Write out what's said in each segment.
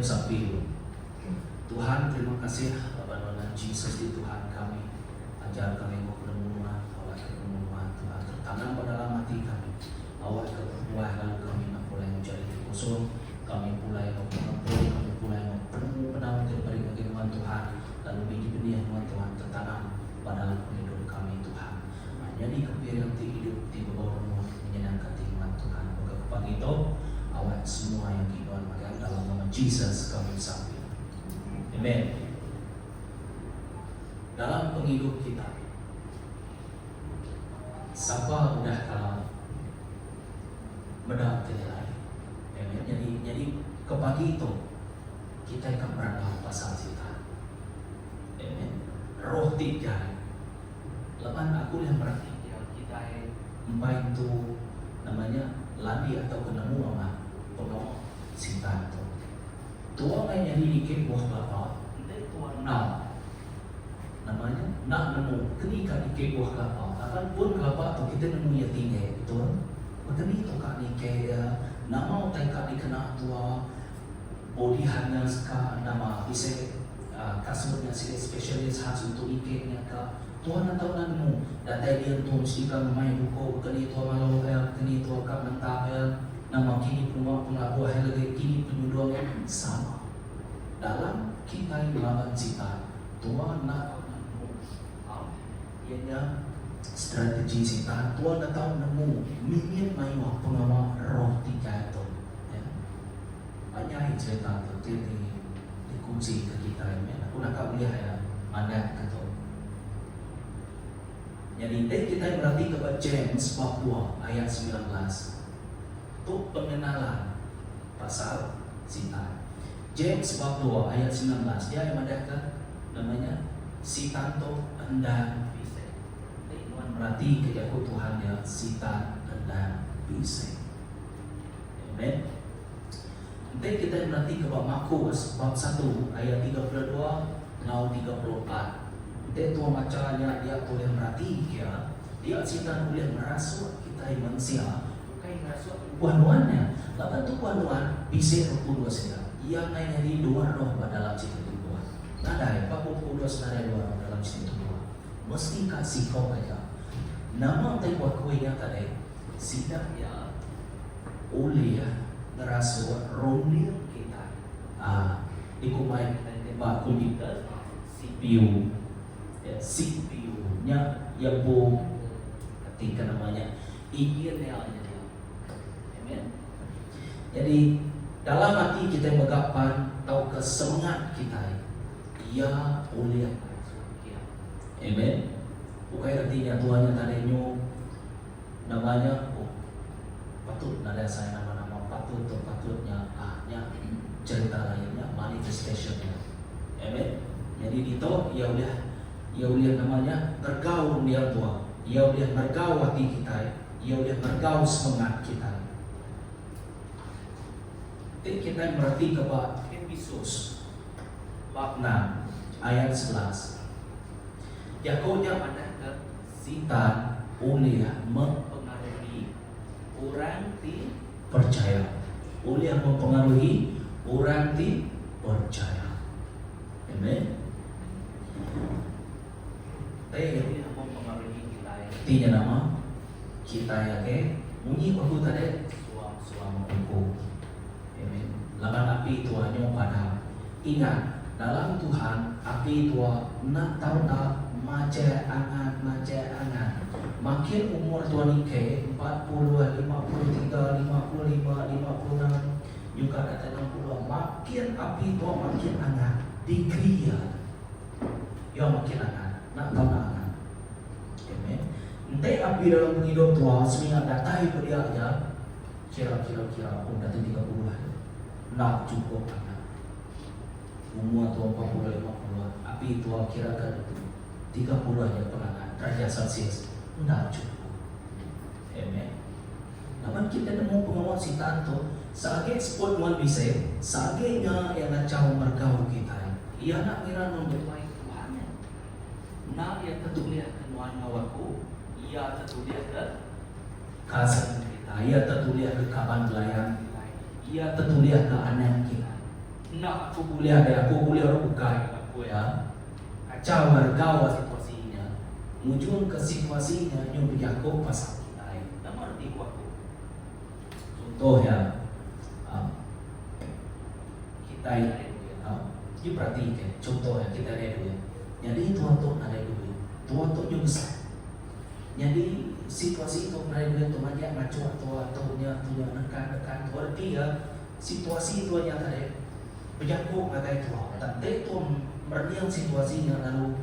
sapi. Tuhan, terima kasih Bapa Tuhan Yesus di Tuhan kami. Ajar kami mau penemuan, awak penemuan Tuhan tertanam pada dalam hati kami. Awak keperbuah lalu kami nak mulai menjadi kosong. Kami mulai mengumpul, kami mulai menemu penawar daripada firman Tuhan. Lalu benih-benih firman Tuhan tertanam pada dalam hidup kami Tuhan. Jadi kebiayaan hidup di bawah rumah menyenangkan firman Tuhan. Maka pagi itu awak semua yang kita makan dalam nama Yesus kami sampai. Amen. Dalam penghidup kita, siapa udah kalau mendapat nilai. Amen. Jadi ke pagi itu kita akan berangkat pasal kita. Amen. Roh tiga. Lepas aku yang berarti kita empat itu namanya ladi atau penemu sama pengawal cinta itu. Tua kan jadi dikit buah kelapa, itu tua nak namanya nak nemu ketika dikit buah kelapa. Akan pun kelapa tu kita nemu ya tinggi itu. Macam itu kak dikit nama tengkak dikena tua body harness kak nama bisa kasurnya sih spesialis khas untuk ikatnya kak. Tuhan tahu nemu data dia tu mesti kan main buku kini tua malu kini tua kak mentah nama kini pengabuh lagi kini penyuduan sama dalam kita yang melawan cita Tuhan nak ianya strategi cita Tuhan dah tahu nemu minit main pengawal roh tiga itu banyak cerita tu dikunci ke kita aku nak kau lihat ya mana kata jadi kita berarti kepada James bab 2 ayat 19 untuk pengenalan pasal cinta. James bab 2 ayat 19 dia yang mengatakan namanya sitanto endang bisa. Tuhan berarti kejaku Tuhan ya sitan endang bisa. Amen. Nanti kita berarti ke bab Markus bab 1 ayat 32 lalu 34. Nanti Tuhan bacanya dia boleh berarti dia sitan boleh merasuk kita manusia. Puan-puannya, lalu tu puan-puan bisa 22 saja. Ia naik jadi 2 roh dalam situ 2. Nada, 42 saudara 2 roh dalam situ 2. Mesti kasih kau aja. Nama tempat kuenya tadi, sidak ya, oleh ya, ngerasa romir kita. Dikumai tembak komputer, CPU, CPU-nya yang bom, ketika namanya IGL-nya. Jadi dalam hati kita menggapan tahu kesemangat kita ia oleh amen. Bukan artinya tuannya tadinya namanya patut nada saya nama-nama patut atau patutnya cerita lainnya manifestationnya amen. Jadi itu ia boleh namanya tergaul dia tua ia boleh tergaul hati kita ia boleh tergaul semangat kita. Kita berarti kepada Efesus bab 6 ayat 11. Yakobnya mana ke sitan oleh mempengaruhi orang ti percaya. Oleh mempengaruhi orang ti percaya. Amen. Tapi mempengaruhi kita. Tiada nama kita ya ke bunyi aku tadi suam aku. Laban api tuanya pada ingat dalam Tuhan api tua nak tahu tak macam angan makin umur tuan ke 40, 53, 55, 56 juga kata 60 makin api tua makin angan dikria ya makin angan nak tahu nak angan amen. Nanti api dalam hidup tua semua datai ke dia aja kira-kira pun datang 30 nak cukup anak umur tua 40, 50 api tua kirakan 30 aja penangan derajat Celsius nak cukup amen. Namun kita nemu pengawal si tanto sage sport one bisa sagenya yang nak jauh mergau kita ia nak kira membetuai Tuhannya nak ia tertulis ke nuan ngawaku ia tertulis ke kasan kita ia tertulis ke kapan belayan ia tertulis ke anak kita nak aku boleh ada, aku boleh orang bukan aku ya. Kacau harga situasinya, mujung ke situasinya yang berjago pasal kita. Nama arti aku. Contoh ya, kita ada duit, you perhatikan. Contoh ya, kita ada duit. Jadi tuan-tuan ada duit, tuan-tuan yang besar. Jadi situasi itu ada duit tu banyak macam tuan-tuannya nekan tuan dia situasi itu yang ada berjago ada itu. Tapi tuan berdiam situasinya lalu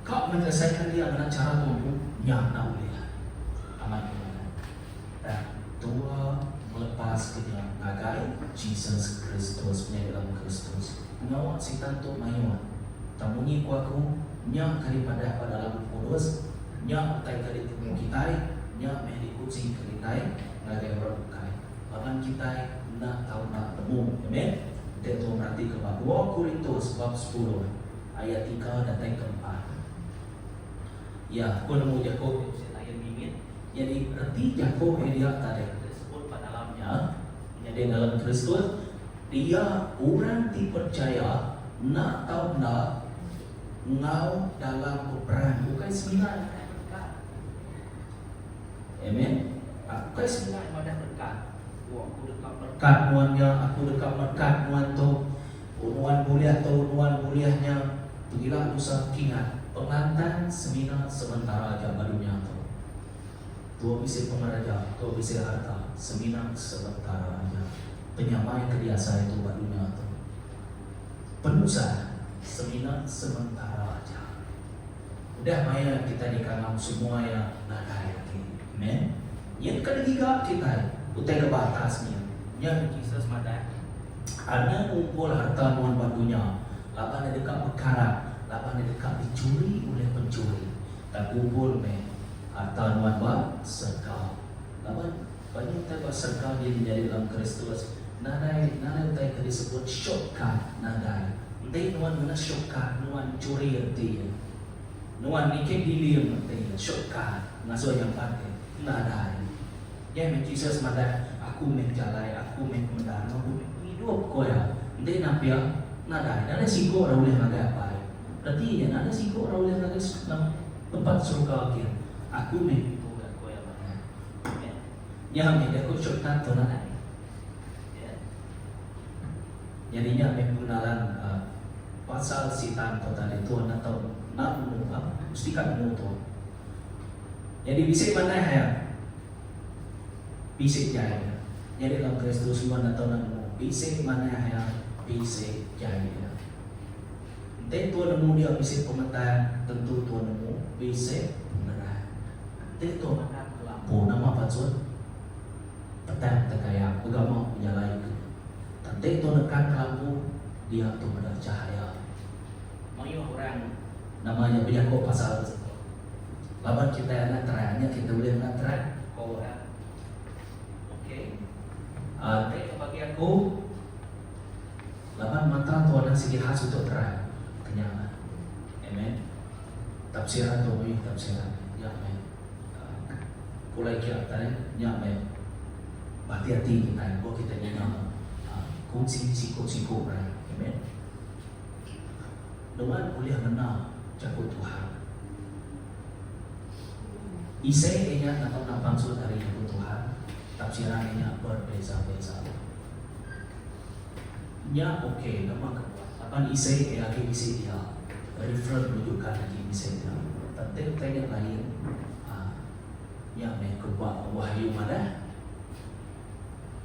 kau menyelesaikan dia dengan cara tuan yang nak boleh aman dan tua melepas kerja ngagai Jesus Kristus punya dalam Kristus ngawak si tanto mayuan tamunyi ku aku nya daripada pada dalam kudus nya utai kali temu kita nya medikusi kita ngagai orang bukai bahkan kita nak tahu nak temu amen. Kita tu berarti ke 2 Korintus bab 10 ayat 3 dan ayat 4. Ya, aku nemu Yakub saya bingit. Jadi berarti Yakub dia tadi disebut pada dalamnya jadi dalam Kristus dia orang dipercaya nak tahu nak ngau dalam peperangan bukan seminar berkat. Amen. Bukan seminar madah berkat. Aku dekat berkat nuannya, aku dekat berkat nuan tu nuan buliah tu nuan buliahnya pergilah usah kingat pengantin seminar sementara aja barunya tu tua bisa pengaraja, tua bisa harta seminar sementara aja penyamai kebiasa itu barunya tu penusa seminar sementara aja udah maya kita dikanam semua yang nak hayati amen. Yang ketiga kita utai ke batasnya yang kisah semada hanya ngumpul harta nuan batunya lapan dekat perkara lapan dekat dicuri oleh pencuri tak kumpul harta nuan bat serkau lapan banyak utai bat serkau dia menjadi dalam Kristus nadai utai ke disebut shortcut nadai utai nuan mana shortcut nuan curi erti nuan nikah dilim erti shortcut ngasuh yang pakai nadai ya Jesus mada aku menjalai aku mengendara aku hidup kau ya nanti napia nada siko orang boleh naga apa berarti ya nada siko orang boleh naga tempat surga akhir aku itu kau ya mana ya dia aku shortcut tu nada jadinya menggunakan pasal sitan total itu atau nak mesti kan mutu jadi bisa mana ya bisik jaya. Jadi dalam Kristus semua atau nemu bisik mana yang bisik jaya. Tentu nemu dia bisik pemetaan, tentu tuan nemu bisik beneran. Tentu mana lampu nama patut petang terkaya agama menyalai ke. Tentu nekan lampu dia tu benar cahaya. Mayu orang namanya berjago pasal laban kita nak terangnya kita boleh nak terang kau orang. Bagi aku lapan mantra tu ada segi khas untuk terang kenyaman amen tafsiran tu tafsiran ya amen pulai kia tadi ya amen hati-hati kita buat kita nyama kunci siko amen dengan boleh menang jago Tuhan isainya atau maksud dari jago Tuhan tafsirannya berbeza-beza. Ya okey, nama apa isai lagi isi dia refer menunjukkan lagi isi dia. Tapi tanya lain, yang mengubah wahyu mana?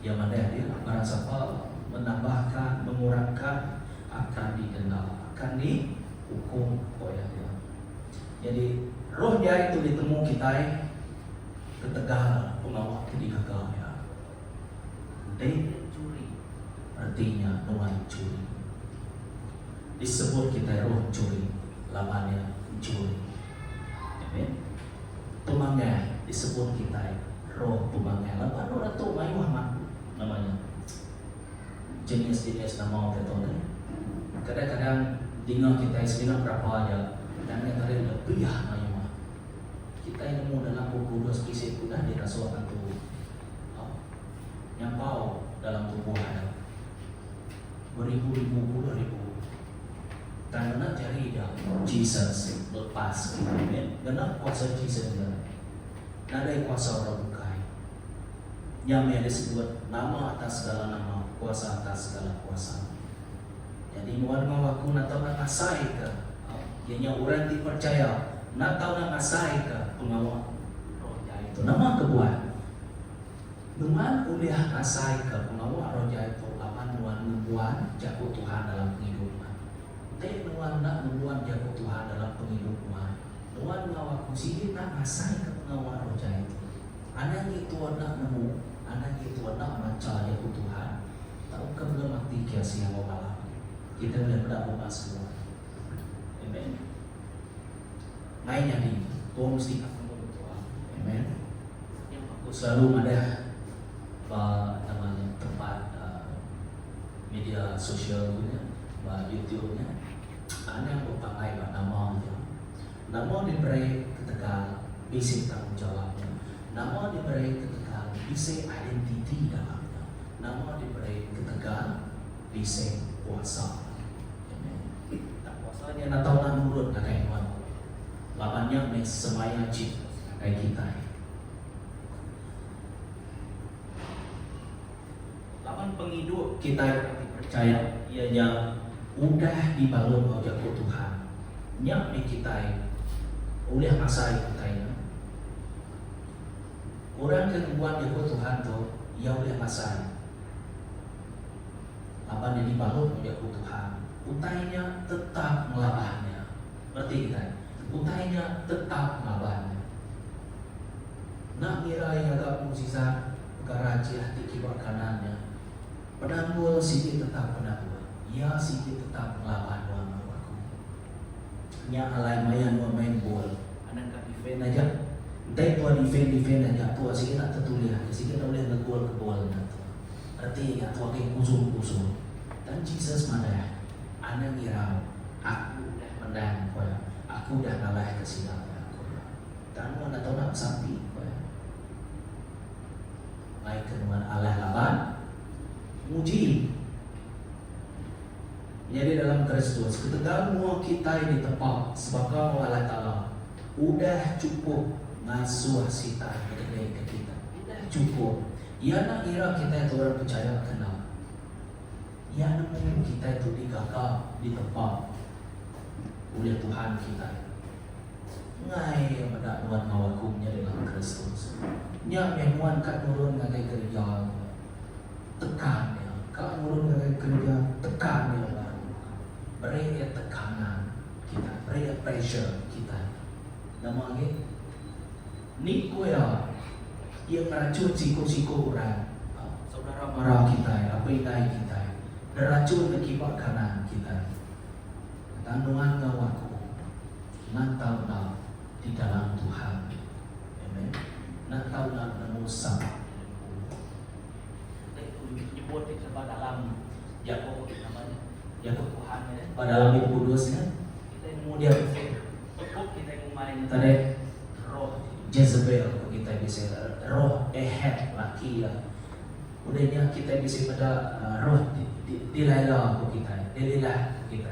Yang mana dia merasa menambahkan, mengurangkan akan didenda, akan dihukum oleh dia. Jadi roh dia itu ditemu kita ketegangan pengawal ketiga ya. Dia curi artinya nuan curi disebut kita roh curi lawannya curi amen. Pemanggil disebut kita roh pemanggil lawan orang tu main Muhammad namanya jenis-jenis nama kita ni kadang-kadang dengar kita sebenarnya berapa aja dan yang tadi lebih main kita yang nemu dalam buku 2 spesies sudah dirasukan tu yang bau dalam tubuh Adam beribu-ribu puluh ribu. Dan nak cari dia Jesus lepas kita, benar kuasa Jesus dia. Ada kuasa orang bukai. Yang ada sebut nama atas segala nama, kuasa atas segala kuasa. Jadi nuan ngawaku nak tahu nak asai ke? Yang orang dipercaya nak tahu nak asai ke pengawal roja itu. Nama kebuat. Nuan uliah asai ke pengawal roja itu. Lapan nuan membuat jago Tuhan dalam kehidupan. Nuan nak membuat jago Tuhan dalam penghidupan. Nuan ngawaku sini nak asai ke pengawal roja itu. Anak itu nak nemu, anak itu nak macam jago Tuhan. Tahu ke belum aktif kiasi yang malam. Kita boleh berdoa semua. Amen. Lainnya ni, Tuhan mesti akan berdoa. Amen. Yang aku selalu ada namanya tempat media sosial punya, YouTube-nya. Ada berbagai nama dia. Nama diberi ketika basic tanggung jawabnya. Nama diberi ketika basic identiti dalamnya. Nama diberi ketika basic kuasa. Tak kuasanya nak tahu nak nurut nak kain mana. Lawannya mes semaya cip kayak kita. Lawan penghidup kita yang dipercaya ianya udah dibangun oleh Tuhan. Nyak ni kita oleh masa kita ya. Orang yang buat jago Tuhan tu, ia oleh masa. Apa yang dibangun oleh Tuhan, utainya tetap melawannya. Berarti kita, utainya tetap melawannya. Nak kira yang agak musisa garaji hati kibak kanannya. Penambul sini tetap penambul. Ya sini tetap melawan orang aku. Nya alai mayan main bola. Anak kat defend aja. Entah tuan defend aja. Tuan sikit nak tertulis. Sikit nak boleh ngegol ke bola nanti. Berarti ya tuan kayak kusum. Dan Jesus mana? Anak ngira aku dah menang. Aku dah kalah ke silang aku. Dan mana tahu nak sampai. Baik kenuan Allah lawan. Muji. Jadi dalam Kristus, ketika semua kita ini tepat sebagai Allah Ta'ala, udah cukup ngasuh sita ke kita. Udah cukup. Ya nak kira kita itu orang percaya kenal. Ya nemu kita itu digagap, ditepat oleh Tuhan kita. Ngai pada nuan ngawakumnya dalam Kristus. Nya memuan kat nurun ngagai kerja tekan ya. Kat nurun ngagai kerja tekan ya. Beri tekanan kita, beri pressure kita. Nama lagi, ni kuya yang meracun siku orang, saudara marah kita, apa inai kita, deracun akibat kanan kita. Tandungan ngawaku, nak di dalam Tuhan, amen. Nak tahu nak menusa. Nyebut di dalam Yakub namanya. Yakub Tuhan pada dalam Ibu Kudusnya kita kemudian kita main tadi roh Jezebel kita bisa roh laki lah. Udahnya kita bisa pada roh Delilah kita, Delilah kita.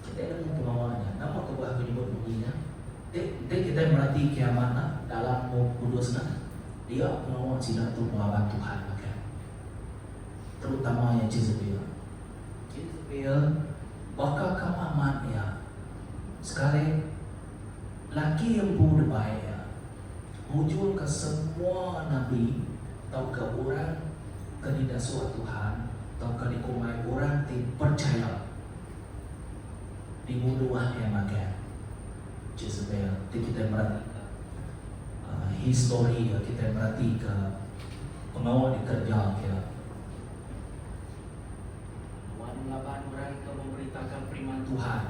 Kita ada pengawalnya. Nama kebuah penyebut bunyinya. Kita merhati kiamat dalam Kudusnya. Dia pengawal sila tu melawan Tuhan maka. Terutama yang Jezebel. Bakal kemaman ya. Sekali laki yang buruk ya. Muncul ke semua nabi atau ke orang ke didasua Tuhan atau ke dikumai orang dipercaya dibunuh yang maka Jezebel. Kita merhatikan histori kita merhatikan pengawal dikerja ya. Melawan orang yang memberitakan firman Tuhan,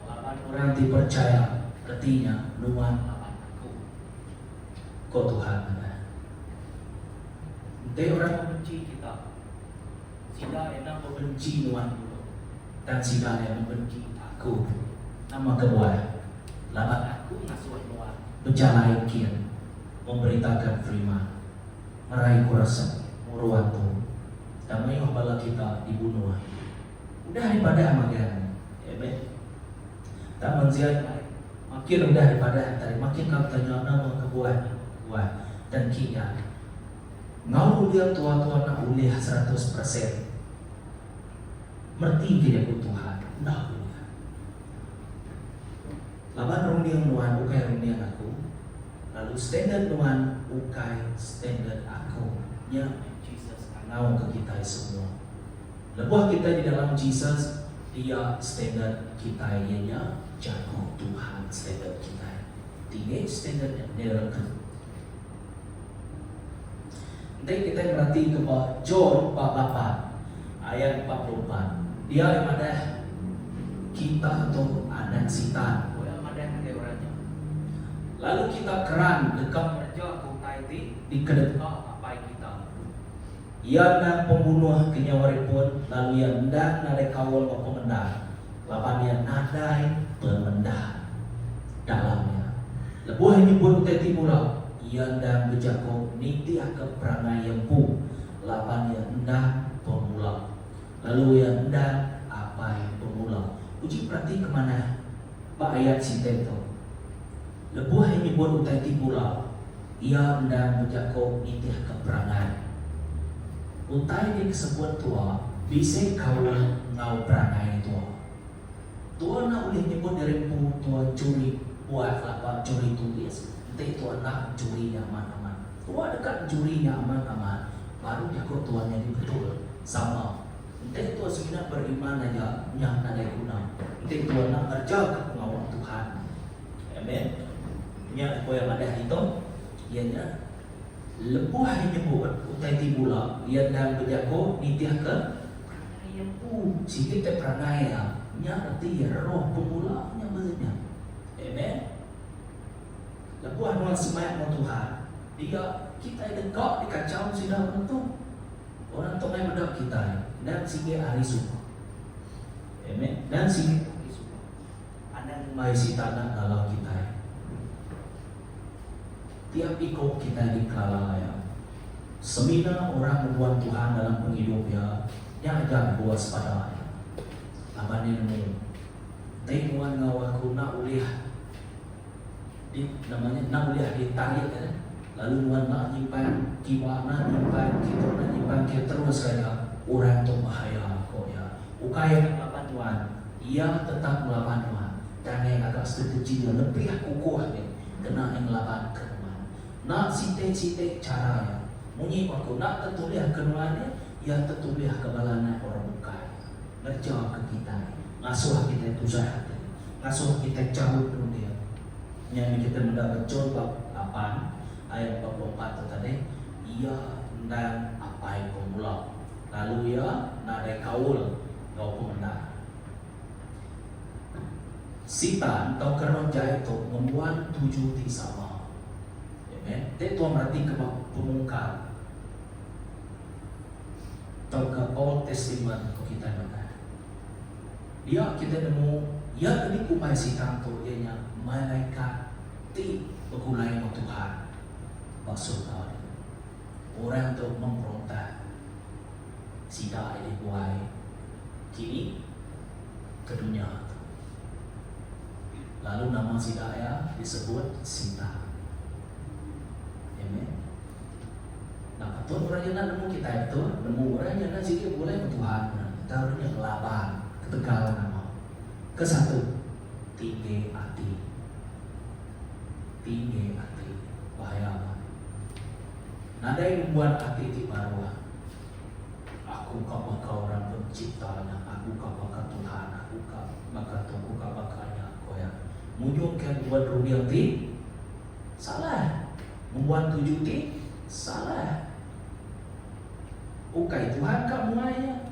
melawan orang yang dipercaya, artinya nuan melawan aku. Kau Tuhan mana? Dia orang membenci kita. Sila enak membenci nuan dulu, dan sila yang membenci aku. Nama kebuah, lawan aku ngasuh nuan. Berjalan kian, memberitakan firman, meraih kuasa, muruan tu. Dan mayuh bala kita dibunuh. Udah daripada amagan. Amen. Tak menziat makin udah daripada antara makin kau tanya nama kebuat dan kian. Ngau dia tua-tua nak uliah 100%. Merti dia Tuhan. Nah uliah. Laban rundiang nuan ukai rundiang aku. Lalu standard nuan ukai standard aku. Ya Jesus ngau ke kita semua. Lebuh kita di dalam Jesus, dia standard kita ianya jago Tuhan standard kita. Tiga standard yang neraka. Nanti kita berarti ke John 48 ayat 44. Dia yang ada kita atau anak sitan. Yang ada orangnya. Lalu kita keran dekat raja kota di kedekah apa kita. Ia nak pembunuh kenyawaripun, lalu ia hendak nadai kawal ke pemendah. Lapan ia nadai pemendah dalamnya. Lebuh ini pun teti pula. Ia hendak berjago nitiah ke perangai yang pu. Lapan ia hendak pemula. Lalu ia hendak apa yang pemula. Uji perhati kemana Pak ayat sinten tu. Lebuh ini pun teti pula. Ia hendak berjago nitiah ke perangai. Utai di kesebut tua, bisa kau ngau perangai tua. Tua nak boleh nyebut dari tua curi buat lapan curi tulis. Nanti tua nak curi aman-aman. Tua dekat curinya aman-aman, baru jago tuanya di betul sama. Nanti tua sebenarnya beriman aja yang ada guna. Nanti tua nak kerja ke pengawal Tuhan. Amen. Nya apa yang ada itu, ianya lebuh yang nyebut utai tibula ia dan berjago nitiah ke yang sikit te perangai nya arti roh pemula nya beulnya. Amen. Lebuh nuan semayat mo Tuhan. Dia kita dekat dikacau sudah menentu. Orang tu mai mendak kita dan sige hari suka. Amen. Dan sige hari suka. Ada mai si tanah dalam kita. Tiap ikut kita di kelalaian. Semina orang membuat Tuhan dalam penghidupnya, yang ajar buas pada apa ni nemu. Tengkuan ngawaku nak uliah, namanya nak uliah ditarik kan. Lalu nuan nak nyimpan kibana nyimpan kita nak nyimpan kita terus saja orang tu bahaya kau ya. Ukaya melawan Tuhan, ia tetap melawan Tuhan. Dan yang agak sedikit kecil lebih kukuh ni kena yang melawan ke. Nak site-site caranya. Munyi aku nak tertuliah kenuannya, ia tertuliah kebalangan orang bukan. Berjawab ke kita. Ngasuh kita itu jahat. Ngasuh kita jauh dulu dia. Yang kita mendapat John bab 8 ayat 44 tadi. Ia dan apa yang pemula. Lalu ia nadai kaul kau pemenang. Sitan atau keroja itu membuat 7 di sama. Dia tuan berarti ke pemungkar atau ke Old Testament ko kita baca. Dia kita nemu ya ini kumai si kanto ianya malaikat ti begulai mo Tuhan maksud kau orang tu memberontak sida ini buai kini ke dunia. Lalu nama sida ya disebut Sita. Amen. Nah, tuan orang yang nemu kita itu, nemu orang yang sikit boleh Tuhan. Kita yang laban, ketegalan nama. Kesatu, tinggi hati, bahaya apa? Nada yang membuat hati itu baru. Aku kau orang penciptanya, aku kau Tuhan, aku kau bakalnya, kau ya. Mujungkan buat rubiang ti, salah. Membuat 7 ti salah. Ukai Tuhan kamu ayah.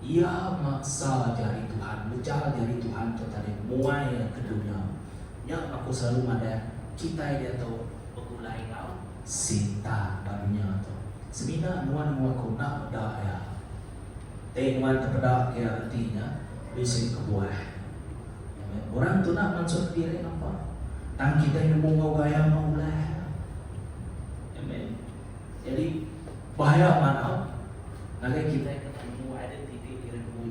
Ia maksa jari Tuhan, becal jari Tuhan tu tadi muai ke dunia. Yang aku selalu ada kita dia tu begulai kau Sinta barunya tu. Semina nuan aku nak dah ya. Nuan terpedak ya artinya bisa kebuah. Orang tu nak masuk diri apa? Tang kita yang mau gaya mau lah. Amen. Jadi bahaya mana? Nanti kita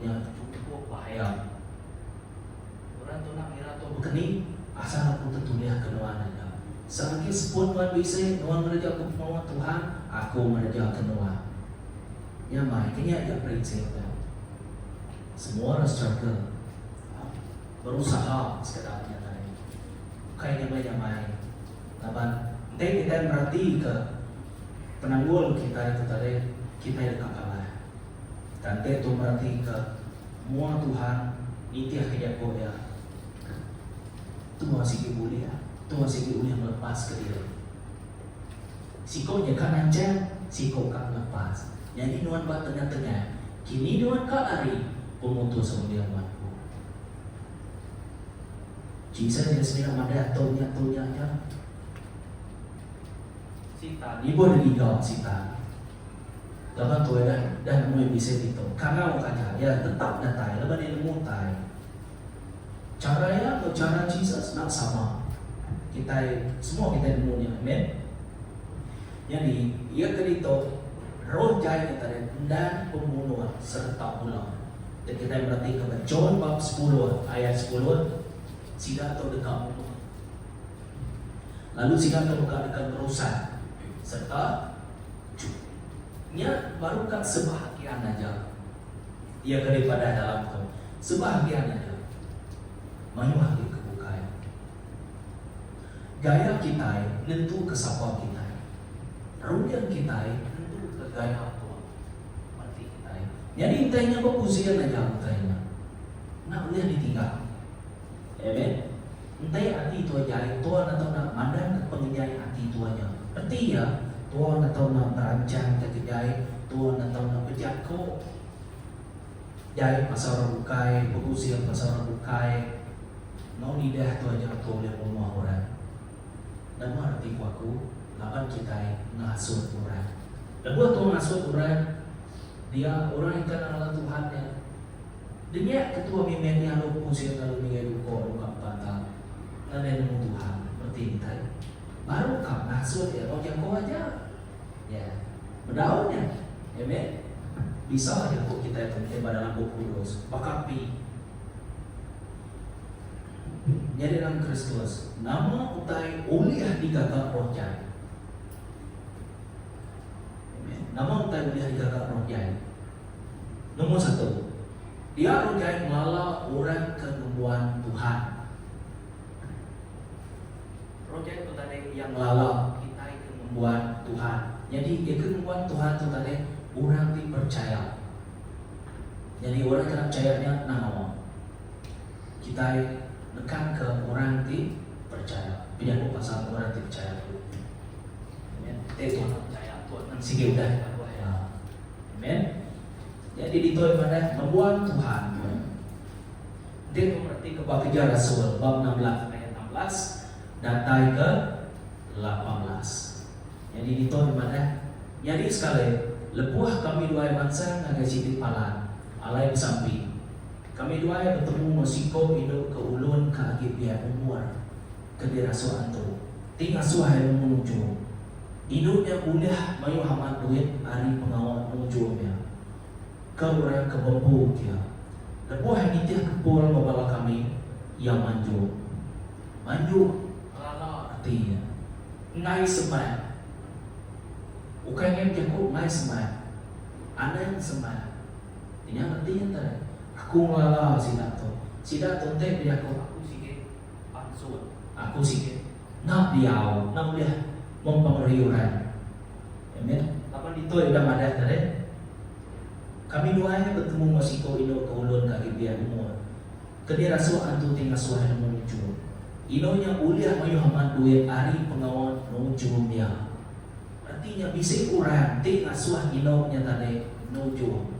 punya cukup bahaya. Orang tu nak ngira tu begini, asal aku tertulis kenuan aja. Selagi sepun Tuhan bisa, Tuhan mereka aku pengawan Tuhan, aku mereka kenuan. Ya mai, kini aja prinsip tu. Semua orang struggle, berusaha sekedarnya tadi. Kayaknya mai, Taban, kita berarti ke penanggul kita itu tadi, kita dekat kalah. Dan itu berarti ke mua Tuhan itiah kerja kau ya. Tuhan sikit boleh ya. Tuhan sikit boleh melepas ke dia. Sikonya kan ancam, sikau kan lepas. Jadi Tuhan buat tengah-tengah. Kini Tuhan kan lari pemutus semua mampu. Jika dia sendiri ada tonya ya. Sita, ni boleh digawat Sita. Lepas tu dah mulai bisa itu. Karena orang kata ya tetap datai. Lepas dia nemu tai. Caranya atau cara Jesus nak sama. Kita semua kita nemunya, amen. Jadi ia kerito roh jaya kita dan pembunuhan serta ulang. Dan kita berarti kepada John bab 10 ayat 10 sida atau dekat mulut. Lalu sida atau dekat merusak serta nya baru kan sebahagian aja. Ia daripada dalam tu sebahagian aja. Mayu hati kebukai. Gaya kita nentu ke siapa kita. Rudian kita nentu ke gaya apa mati kita. Jadi intainya apa usia aja intainya. Nak boleh ditinggal. Amen. Entai hati itu aja. Tuhan atau nak mandang ke penginjai hati itu aja. Berarti ya Tuhan atau nak merancang kejai, Tuhan atau nak berjago. Jai pasal orang bukai, berusia pasal orang bukai. Mau lidah tu aja tu oleh rumah orang. Dan arti aku, lawan kita ngasuh orang. Dan buat tu ngasuh orang, dia orang yang kenal Allah Tuhan ya. Dia ketua mimpin yang lu pusing kalau minggu duko lu kapata. Nanti nemu Tuhan, berarti kita. Baru kau ngasuh ya, kau jago aja. Ya, berdaunnya, amen. Bisa aja kok kita itu dalam buku kudus, bakapi. Jadi dalam Kristus, nama utai uliah digagak roh jai. Amen. Nama utai uliah digagak roh jai. Nomor 1, dia roh jai melala orang kenubuan Tuhan. Roh jai itu tadi yang melala kita kenubuan Tuhan. Jadi kenubuan Tuhan itu tadi orang dipercaya. Jadi orang kena percayanya nama kita nekan ke orang di percaya. Bila aku pasal orang di percaya tu. Amen. Tuhan percaya Tuhan sikit dah. Amen. Jadi ditoy pada membuat Tuhan. Dia berarti ke bab 3 Rasul bab 16 ayat 16 datai ke 18. Jadi ditoy pada jadi sekali lepuh kami dua bangsa agak sidik palan alai bersampi. Kami dua bertemu masiko hidup ke ulun ke agib biar umur ke dirasuan tu. Tinggal suai menuju. Hidupnya ulah mayu hamat duit hari pengawal menujumnya. Ke orang ke bambu dia. Lepuh ini dia kepul membala kami yang manju. Manju lala artinya. Ngai semai. Bukan yang jago ngai semai. Anda yang semai. Ini artinya tadi. Aku ngalah sida tu teh dia aku sikit pansut. Aku sikit nak diau, nak dia mempengaruhi orang. Amen. Apa itu udah ada tadi? Kami duanya bertemu masiko ino ke ulun kaki biar umur. Kedia rasul antu tinggal suara menuju. Inonya uliah mayu hamat duit hari pengawal menuju dia. Artinya bisa orang tinggal suara inonya tadi menuju.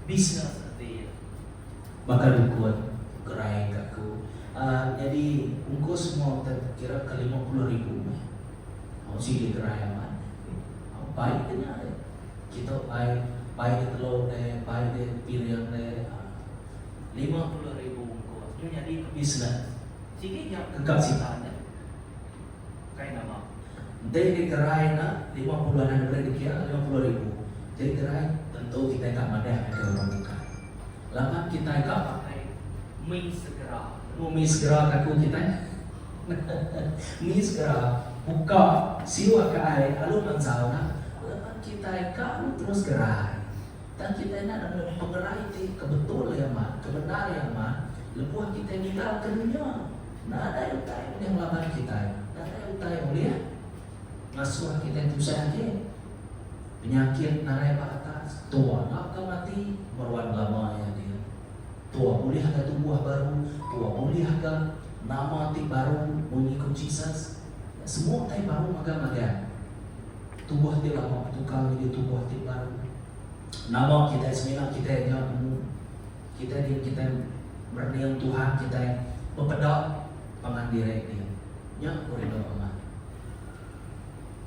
Bisnes nanti bakal dikuat gerai kaku. Jadi ungkos semua kira ke 50,000. Mau sih gerai aman. Baiknya kita baik telur deh, baik deh piring deh. 50,000 ungkos. Itu jadi bisnes. Sikit yang kekal sitanya. Kayak nama. Nanti di gerai na 50 ada berapa dia 50,000. Jadi gerai tentu kita tak madah ada orang bukan. Lapan kita tak pakai mie segera. Mie segera kaku kita. Mie segera buka siwa ke air lalu menjauh na. Lapan kita kaku terus gerai. Dan kita nak penggerai itu kebetul ya mak, kebenar ya mak. Lepas kita ninggalkannya. Nah ada yang tahu yang laban kita. Nah ada yang tahu dia. Masuk kita itu saja. Penyakit narai ke atas, tua nak mati, meruan lama ya dia. Tua boleh ada tubuh baru, tua boleh ada nama ti baru mengikut Jesus. Semua ti baru maga-maga. Tubuh ti lama tukang jadi tubuh ti baru. Nama kita semina kita yang kita berniang Tuhan kita mempedak pengandirai dia. Nya koridor aman.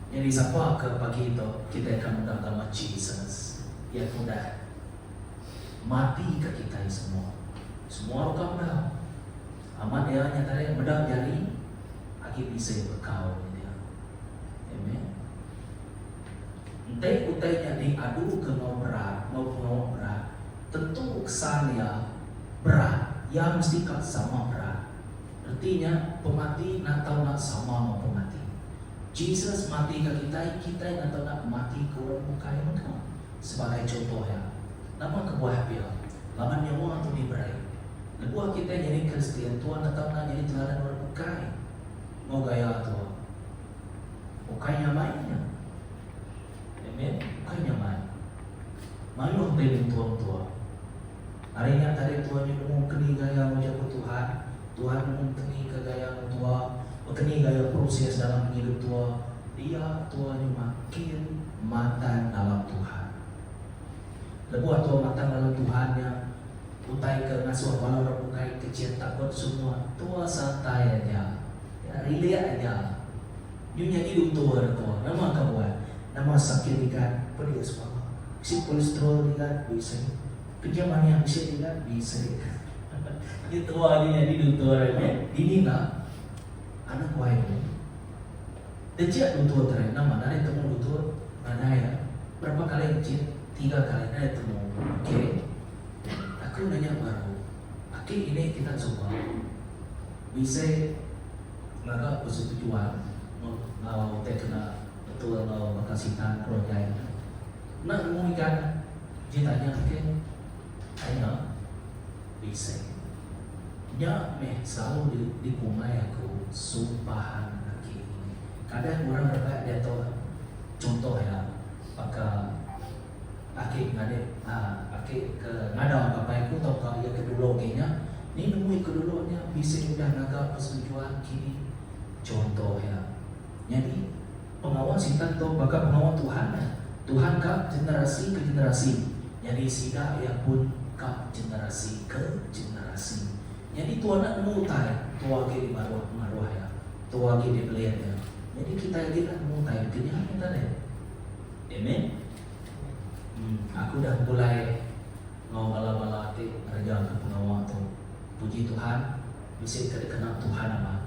Jadi siapa ke pagi itu kita akan mendatang sama Jesus yang mudah mati ke kita semua. Semua orang dah aman dia nyata mudah jari akhir bisa berkau dia. Amen. Entah utainya diadu ke mau berat, tentu kesannya berat, yang mesti sama berat. Artinya pemati nak tahu nak sama mau pemati. Jesus mati ke kita nak tahu nak mati ke orang muka yang mana. Sebagai contoh ya, nama kebuah dia, laman nyawa atau diberi. Lebuah kita jadi Kristen, Tuhan nak tahu nak jadi teladan orang muka. Mau gaya tu, mukanya mainnya. Amen. Mukanya main. Malu dengan Tuhan tua. Hari ini tadi Tuhan yang mengkeni gaya menjaga Tuhan. Tuhan mengkeni ke gaya tua, mengkeni gaya proses dalam hidup tua. Dia Tuhan yang makin matang dalam Tuhan. Lebuah Tuhan matang dalam Tuhannya. Utai ke ngasuh walau rebukai kecil takut semua. Tua santai aja. Ya, rilia aja. Yunya hidup tua tua. Nama kawan. Nama sakit ikan, pergi semua. Si kolesterol ikan bisa. Kejaman yang bisa ikan bisa. Itu aja di dokter ini nak anak kuai ni. Dejak dokter terakhir nama ada temu dokter mana ya? Berapa kali cek? 3 kali ada temu. Okey. Aku nanya baru. Okey ini kita coba. Bisa maka persetujuan mau kena betul kalau makasihan proyek. Nak mengikan ditanya mungkin ayo bisa. Ya meh selalu di rumah aku sumpahan lagi. Kadang orang berkata dia tahu contoh ya, maka akhir ke ngada apa aku tahu kalau ya kedulunya ni nemui kedulunya bisa udah naga persetujuan kini contoh ya. Jadi pengawal sintan tu bakal pengawal Tuhan. Tuhan ke generasi ke generasi. Jadi sida ya pun ke generasi ke generasi. Jadi Tuhan nak mutai, tua ke di maruah ya, tua ke di belian ya. Jadi kita lagi nak mutai, kenyang kita deh. Amen. Aku dah mulai ngau bala-bala ti kerja ke pengawal tu. Puji Tuhan, bisa kenal Tuhan apa.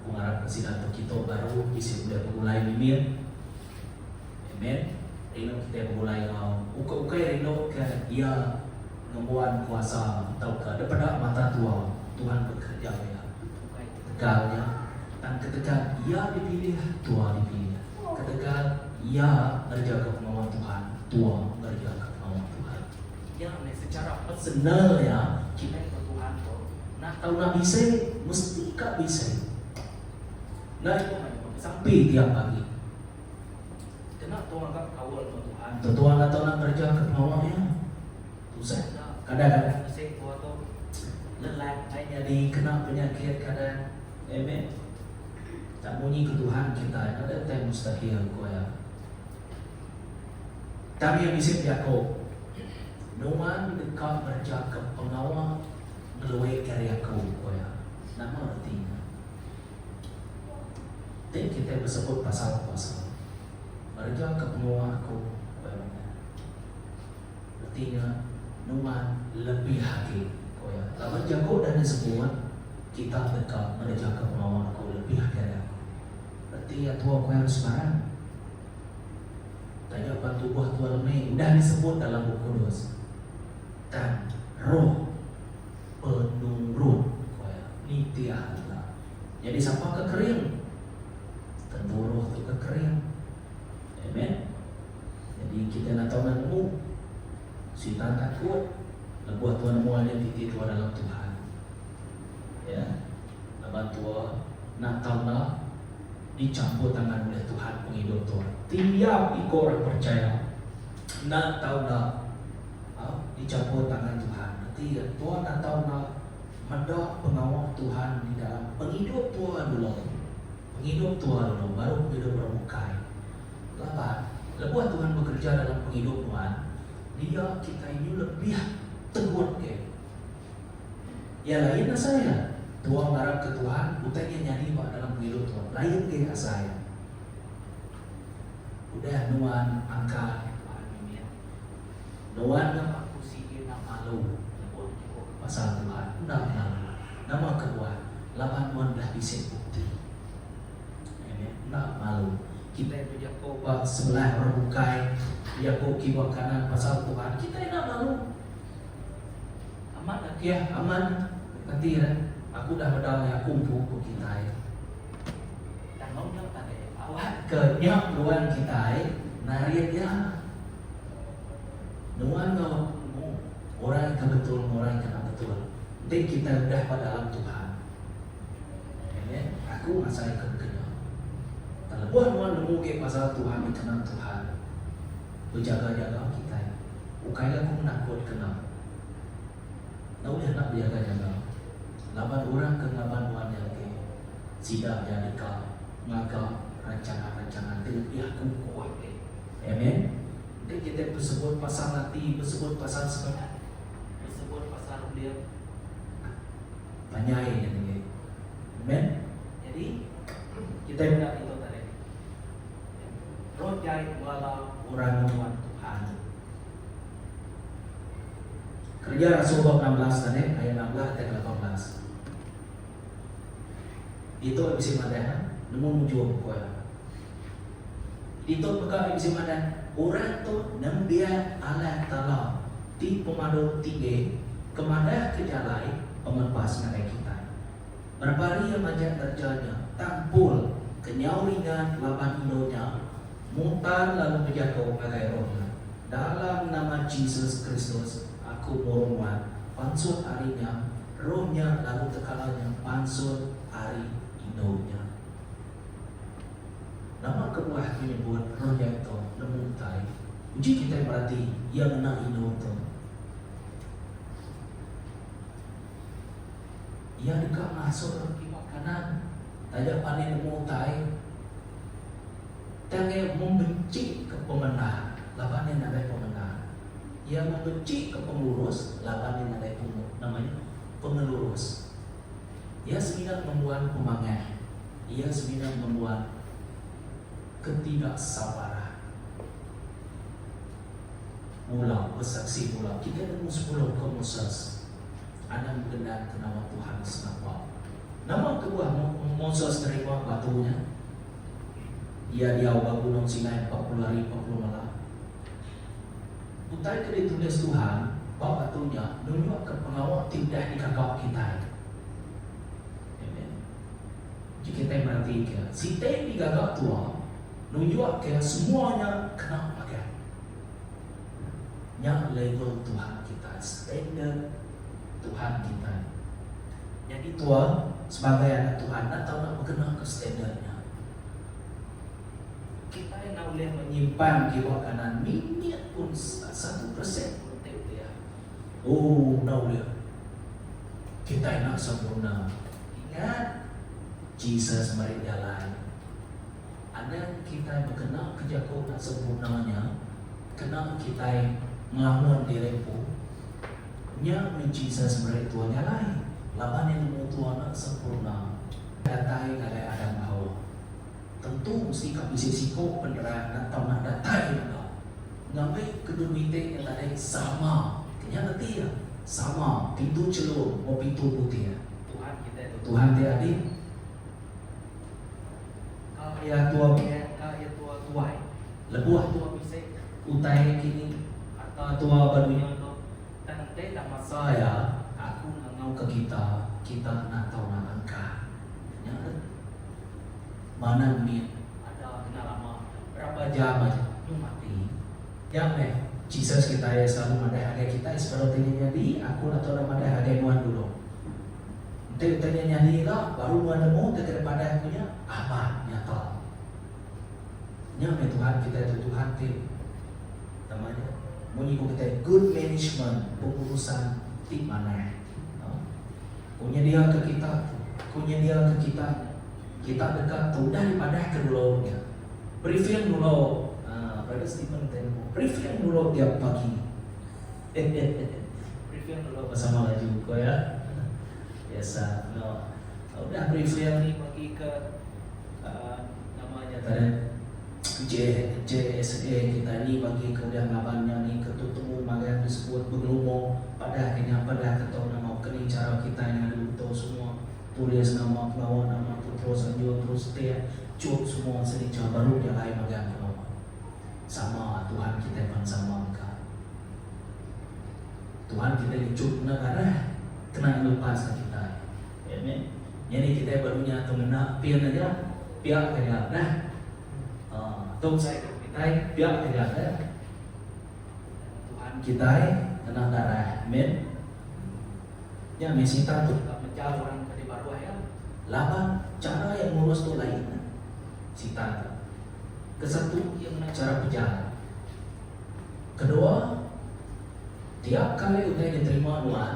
Mengharap sidang kita baru bisa sudah mulai mimir. Amen. Rino kita mulai ukai rino ke dia ngembuan kuasa atau ke daripada mata tua Tuhan bekerja ya. Tegalnya dan ketika ia dipilih tua dipilih. Ketika ia berjaga pengawal Tuhan tua berjaga pengawal Tuhan. Ya, secara personal ya kita ke Tuhan tu. Nah tahu nak bisa mesti kak bisa. Nah itu sampai tiap pagi. Kenapa Tuhan tak kawal Tuhan? Tuhan tak tahu nak kerja ke pengawalnya. Susah. Kadang-kadang saya tua tu lelah, hanya dikena penyakit kadang. Amen. Tak bunyi ke Tuhan kita. Ada time mustahil kau ya. Kami yang bisa Yakob. Numan dekat kerja ke pengawal melalui karya kau ya. Nama artinya. Dan kita bersebut pasal-pasal mereka ke pengawal aku. Artinya Numan lebih hati kau ya. Lawan jago dan semua kita dekat mereka ke pengawal aku lebih dari aku. Berarti ya tua kau harus barang. tanya bantu buah tua lemeh, udah disebut dalam buku Kudus. Dan roh penurut nitiah. Jadi siapa kekering? Tentu roh itu kekering. Amen. Jadi kita nak tahu nak nemu, Syaitan takut. Lebuah Tuhan nemu ada titik Tuhan dalam Tuhan. Ya, lepas tua nak tahu nak dicampur tangan oleh Tuhan penghidup Tuhan. Tiap ikut orang percaya nak tahu nak dicampur tangan Tuhan. Nanti Tuhan nak tahu nak ada pengawal Tuhan di dalam penghidup Tuhan dulu. Penghidup Tuhan dulu, baru penghidup bermukai. Lepas Tuhan bekerja dalam penghidup Tuhan, dia kita ini lebih teguh ke. Ya lain saya. Tuhan marah ke Tuhan, utangnya nyanyi dalam penghidup Tuhan. Lain ke saya. Udah nuan angka nuan nama aku sikit nak malu pasal Tuhan. Nama kedua, 8 Tuhan dah bisa bukti. Nak malu. Kita punya kobat sebelah berbukai, dia kok kibak kanan pasal Tuhan. Kita nak malu. Aman tak ya? Aman. Nanti aku dah berdalai kumpul ke kita. Dan ngomong tadi, awak kenyak luan kita, narik dia. Nuan orang yang betul, orang yang betul. Jadi kita dah pada dalam Tuhan. Aku masa yang kenyang. Kalau buat nuan nemu ke pasal Tuhan, kenal Tuhan, berjaga-jaga kita. Ukailah aku menakut kenal. Tahu dia nak berjaga-jaga. 8 orang ke 8 nuan yang ke sidak yang dekat, maka rancangan-rancangan dia aku kuat. Amen. Jadi kita bersebut pasal nanti, bersebut pasal sebenarnya, bersebut pasal dia banyak yang ini. Amen. Jadi kita hendak itu tadi. Roh jahit wala orang Tuhan Tuhan. Kerja Rasul bab 16 tadi, ayat 16 dan 18. Itu bisa madan, nemu muncul kuat. Itu bekal bisa madan. Orang tu nembiak Allah Ta'ala di pemadu tinggi kemana kejalai pengepas narai kita. Berbari yang macam terjanya tampul kenyauringan laban indonya mutar lalu berjatuh bagai rohnya. Dalam nama Yesus Kristus aku mohon pansut harinya rohnya lalu tekalanya pansut hari indonya. Nama kebuah ini buat roh yang itu nemutai. Uji kita berarti yang nak ino itu. Ia dekat masuk ke kibak kanan. Tajak panen nemutai. Tangan membenci ke pemenang. Lapan yang ada pemenang. Ia membenci ke pengurus. Lapan yang ada namanya pengelurus. Ia sebenarnya membuat pemangah. Ia sebenarnya membuat ketidaksabaran. Mula bersaksi mula. Kita nemu 10 ke Moses. Ada mengenal ke nama Tuhan Senapa. Nama kedua Moses terima batunya. Ia diawal gunung Sinai 40 hari 40 malam. Putai ke ditulis Tuhan bawa batunya nunjuk ke pengawal tidak dikagak kita. Amen. Jika kita perhatikan, si tem digagak tua nunjuk ke semuanya kena pakai. Yang level Tuhan kita, standard Tuhan kita. Jadi Tuhan sebagai anak Tuhan atau nak berkenal ke standardnya. Kita yang boleh menyimpan jiwa kanan minit pun 1% pun dia. Oh, boleh. Kita yang nak sempurna. Ingat, Jesus mari jalan. Ada kita berkenal kerja kau nak sempurnanya. Kenal kita melawan diri pun. Nya Jesus mari Tuhan jalan. Laban yang nemu Tuhan nak sempurna. Datai kalau ada bahawa. Tentu mesti kau bisa sikap penerang atau nak datai kau. Ngambil kedua meeting yang tadi sama. Kenyang nanti ya sama. Pintu celur, mau pintu putih ya. Tuhan kita itu. Tuhan dia adik. Kau ya tua kau ya tua tuai. Lebuah tua bisa utai kini atau tua barunya tu tante nama saya aku ngau ke kita nak tahu nak angka ya mana min ada kenal lama berapa jam aja lu mati yang Jesus kita ya selalu ada harga kita seperti ini jadi aku nak tahu nama ada harga nuan dulu nanti tanya nyanyi lah baru nuan nemu daripada punya apa nyata nyampe Tuhan kita itu Tuhan namanya mengikut kita good management pengurusan di mana punya dia ke kita kita dekat tu daripada kedua ya briefing dulu Brother Stephen temu briefing dulu tiap pagi briefing dulu bersama laju kau ya biasa udah briefing ni pagi ke namanya tadi JSA kita ni bagi kemudian labannya ni ketemu magang disebut bergelumo pada akhirnya pada ketemu nama kening cara kita yang ada itu semua tulis nama pelawan nama terus anjur terus dia cut semua sedikit baru dia lain magang pelawan sama Tuhan kita pun sama kan Tuhan kita dicut negara kena lepas kita amen jadi kita barunya tengena pian aja pihak aja dah Tuhan saya kita biar tidak ada Tuhan kita tenang darah, amin. Ya mesita tu mencari orang tadi baru ya. Laban cara yang ngurus tu lain. Sita. Kesatu yang cara berjalan. Kedua, tiap kali udah diterima Tuhan,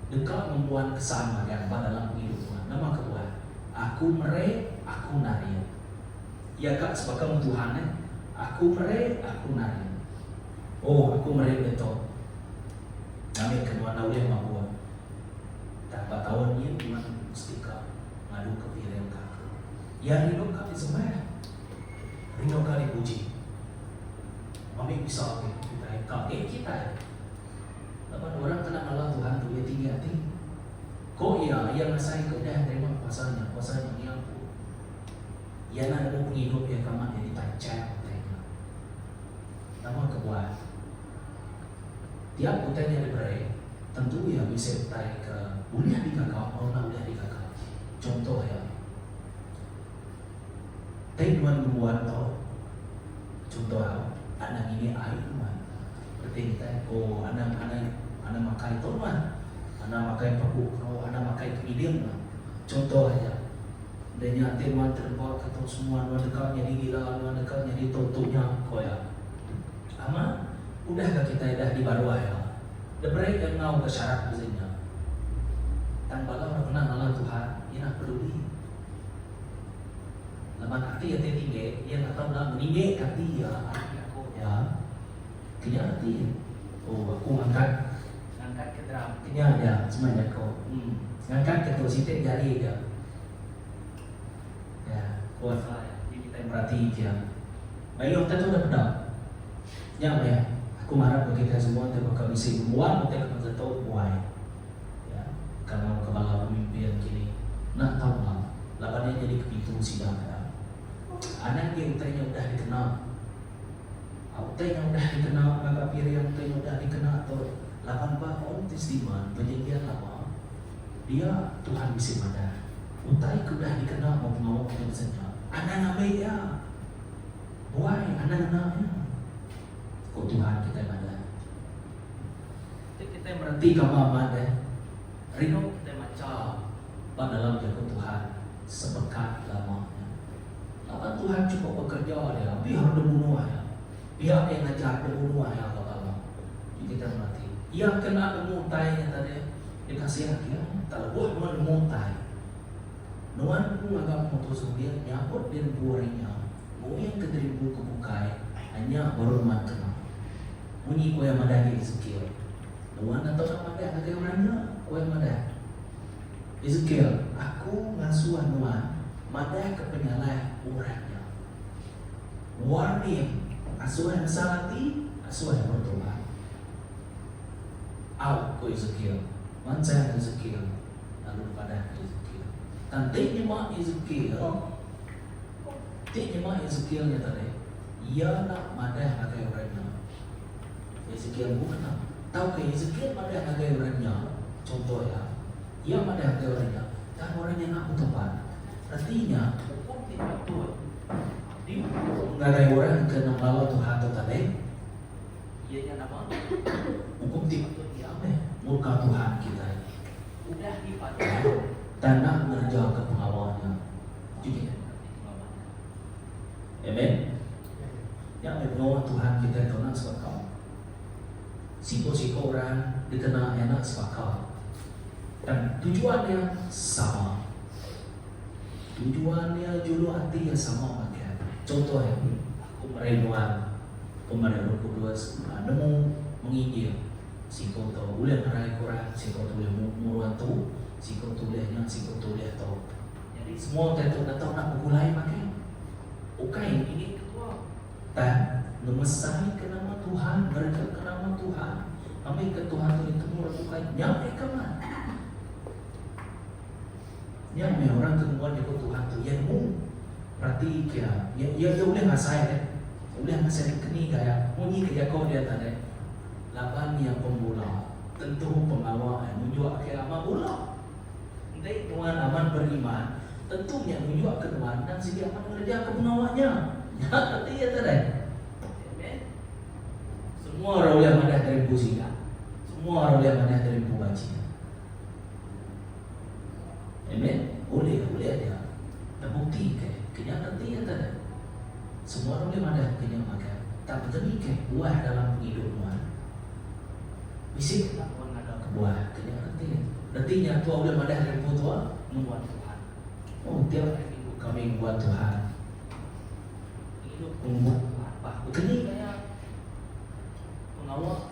dekat membuat kesan yang dalam hidup Tuhan. Nama kedua, aku mere, aku nari. Ya kak sebagai Tuhan aku mere, aku nari. Oh aku mere betul. Kami kedua nauli yang buat. Tanpa tahun ini Tuhan mesti kak ngadu ke piring kakak. Ya rindu kak di semua. Rindu kak dipuji. Mami bisa kita kak kita. Lepas orang kena Allah Tuhan tu dia tinggi hati. Kok ya yang saya kedah terima kuasanya yang ia nak ada penghidup yang kamat yang ditancap katanya. Nama kebuat. Tiap utangnya diberi, tentu ya bisa utai ke uliah di kakak, orang uliah di kakak. Contoh ya, Tuhan membuat tau. Contoh ya, anak ini air tuan. Berarti kita, oh anak makai tuan, anak makai paku, oh anak makai kemilian tuan. Contoh aja. Dan yang teman terbawa kata semua nuan dekat jadi gila, nuan dekat jadi tutupnya koya. Ama udahkah kita dah di baru ya? Debrai yang ngau ke syarat biasanya. Tanpa lah orang kenal Allah Tuhan, ia nak peduli. Lepas hati yang tinggi, ia nak tahu nak meninggi hati ya, aku ya. Kena hati. Oh aku angkat ke drum. Kena dia semuanya kau. Angkat ke tu sitik jari dia. Kuasa yang kita perhati dia. Baik kita tu dah benar. Ya, aku marah bagi kita semua untuk bakal bisa membuat kita akan tahu buai. Ya, karena kepala pemimpin kini nak tahu lah. Lapannya jadi kepitu sidang ya. Anak dia utainya udah dikenal. Utainya udah dikenal, agak piri yang utainya udah dikenal atau lapan bahon testiman perjanjian lama. Dia Tuhan bisa mana. Utai sudah dikenal mau kita bersama. Anak namanya, why anak namanya? Kau Tuhan kita mana? Kita berhenti kamu mana? Rino kita macam pada dalam jaga Tuhan sepekat lamanya. Lapan Tuhan cukup bekerja dia, biar dia bunuh ya, biar dia ngajak dia bunuh ya kalau kita berhenti. Ia kena mutai tadi dikasih dia, tak boleh mutai. Nuan pun agak memutus dia nyabut dia buahnya. Mau yang kederibu kebukai hanya baru matang. Bunyi kau yang madani Ezekiel. Nuan atau nama dia ada orangnya kau yang madah. Ezekiel, aku ngasuhan Nuan madah ke penyalai umrahnya. Warning, asuhan salati, asuhan bertobat. Out kau Ezekiel, mancang Ezekiel, lalu pada Ezekiel. Dan tiknya mak Ezekiel, tiknya mak Ezekiel tadi, ia nak madah nagai orangnya. Ezekiel bukan tahu ke Ezekiel madah nagai orangnya. Contoh ya, ia madah nagai orangnya dan orangnya nak bertobat. Artinya hukum tidak betul. Di nagai orang kena melawan Tuhan tu tadi. Ianya nama hukum tidak betul diambil murka Tuhan kita. Udah dipakai dan nak mengerja ke pengawalnya. Jadi, amen. Yang membawa Tuhan kita itu nak sepakat. Siko-siko orang dikenal enak sepakat. Dan tujuannya sama. Tujuannya julu hati yang sama macam. Contoh ya, aku merinduan pemerintah Roh Kudus, nemu menginjil. Siko tu boleh merai kurang, siko tu boleh muruan tu, siko tu bolehnya, siko tu boleh tu. Jadi semua tentu nak tahu nak bergulai macam. Ukai ini ketua. Dan memesahi ke nama Tuhan, mereka ke nama Tuhan. Ambil ke Tuhan tu itu murah ukai. Nyampe ke mana? Nyampe orang kemudian ikut Tuhan tu. Yang mu berarti kira, ia boleh ngasai deh. Boleh ngasai kini gaya. Munyi ke kau dia tadi. Lapan yang pemula tentu pengawal menjual ke lama bola. Nanti Tuhan aman beriman tentunya menjual ke Tuhan dan si dia akan kerja ke pengawalnya. Ya, nanti ya tadi. Amen. Semua orang yang ada dari pusing, semua orang yang ada dari pubaci. Amen. Boleh dia. Terbukti ke kenyataan nanti ya tadi. Semua orang yang ada kenyataan. Tak betul ke buah dalam kehidupan. Bisa kita pun ada kebuah kenyataan. Nantinya tua boleh ada dari tua membuat Tuhan. Oh, tiap minggu kami membuat Tuhan. Hidup membuat Tuhan. Begini kayak pengawal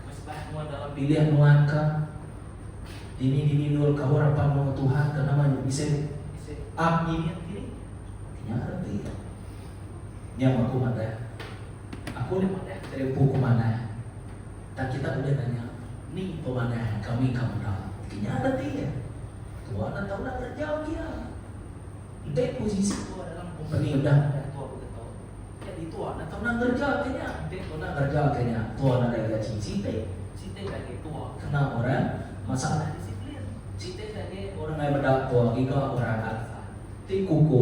mesbah nuan dalam pilihan nuan kan. Dini nul kau harapan mau Tuhan karena mana bisa up ini. Kenyataan dia. Yang aku mana? Aku ni mana? Dari buku mana? Dan kita boleh tanya, ni pemana kami kamu dah? Kenyataan dia. Tuhan tahu nak kerja dia. Entah posisi tua dalam company dah tua begitu. Jadi tua tahu nak kerja kenya. Entah nak kerja kenya. Tua nak ada gaji cite lagi tua. Kena orang masalah disiplin. Cite lagi orang yang berdak tua juga orang alfa. Ti kuku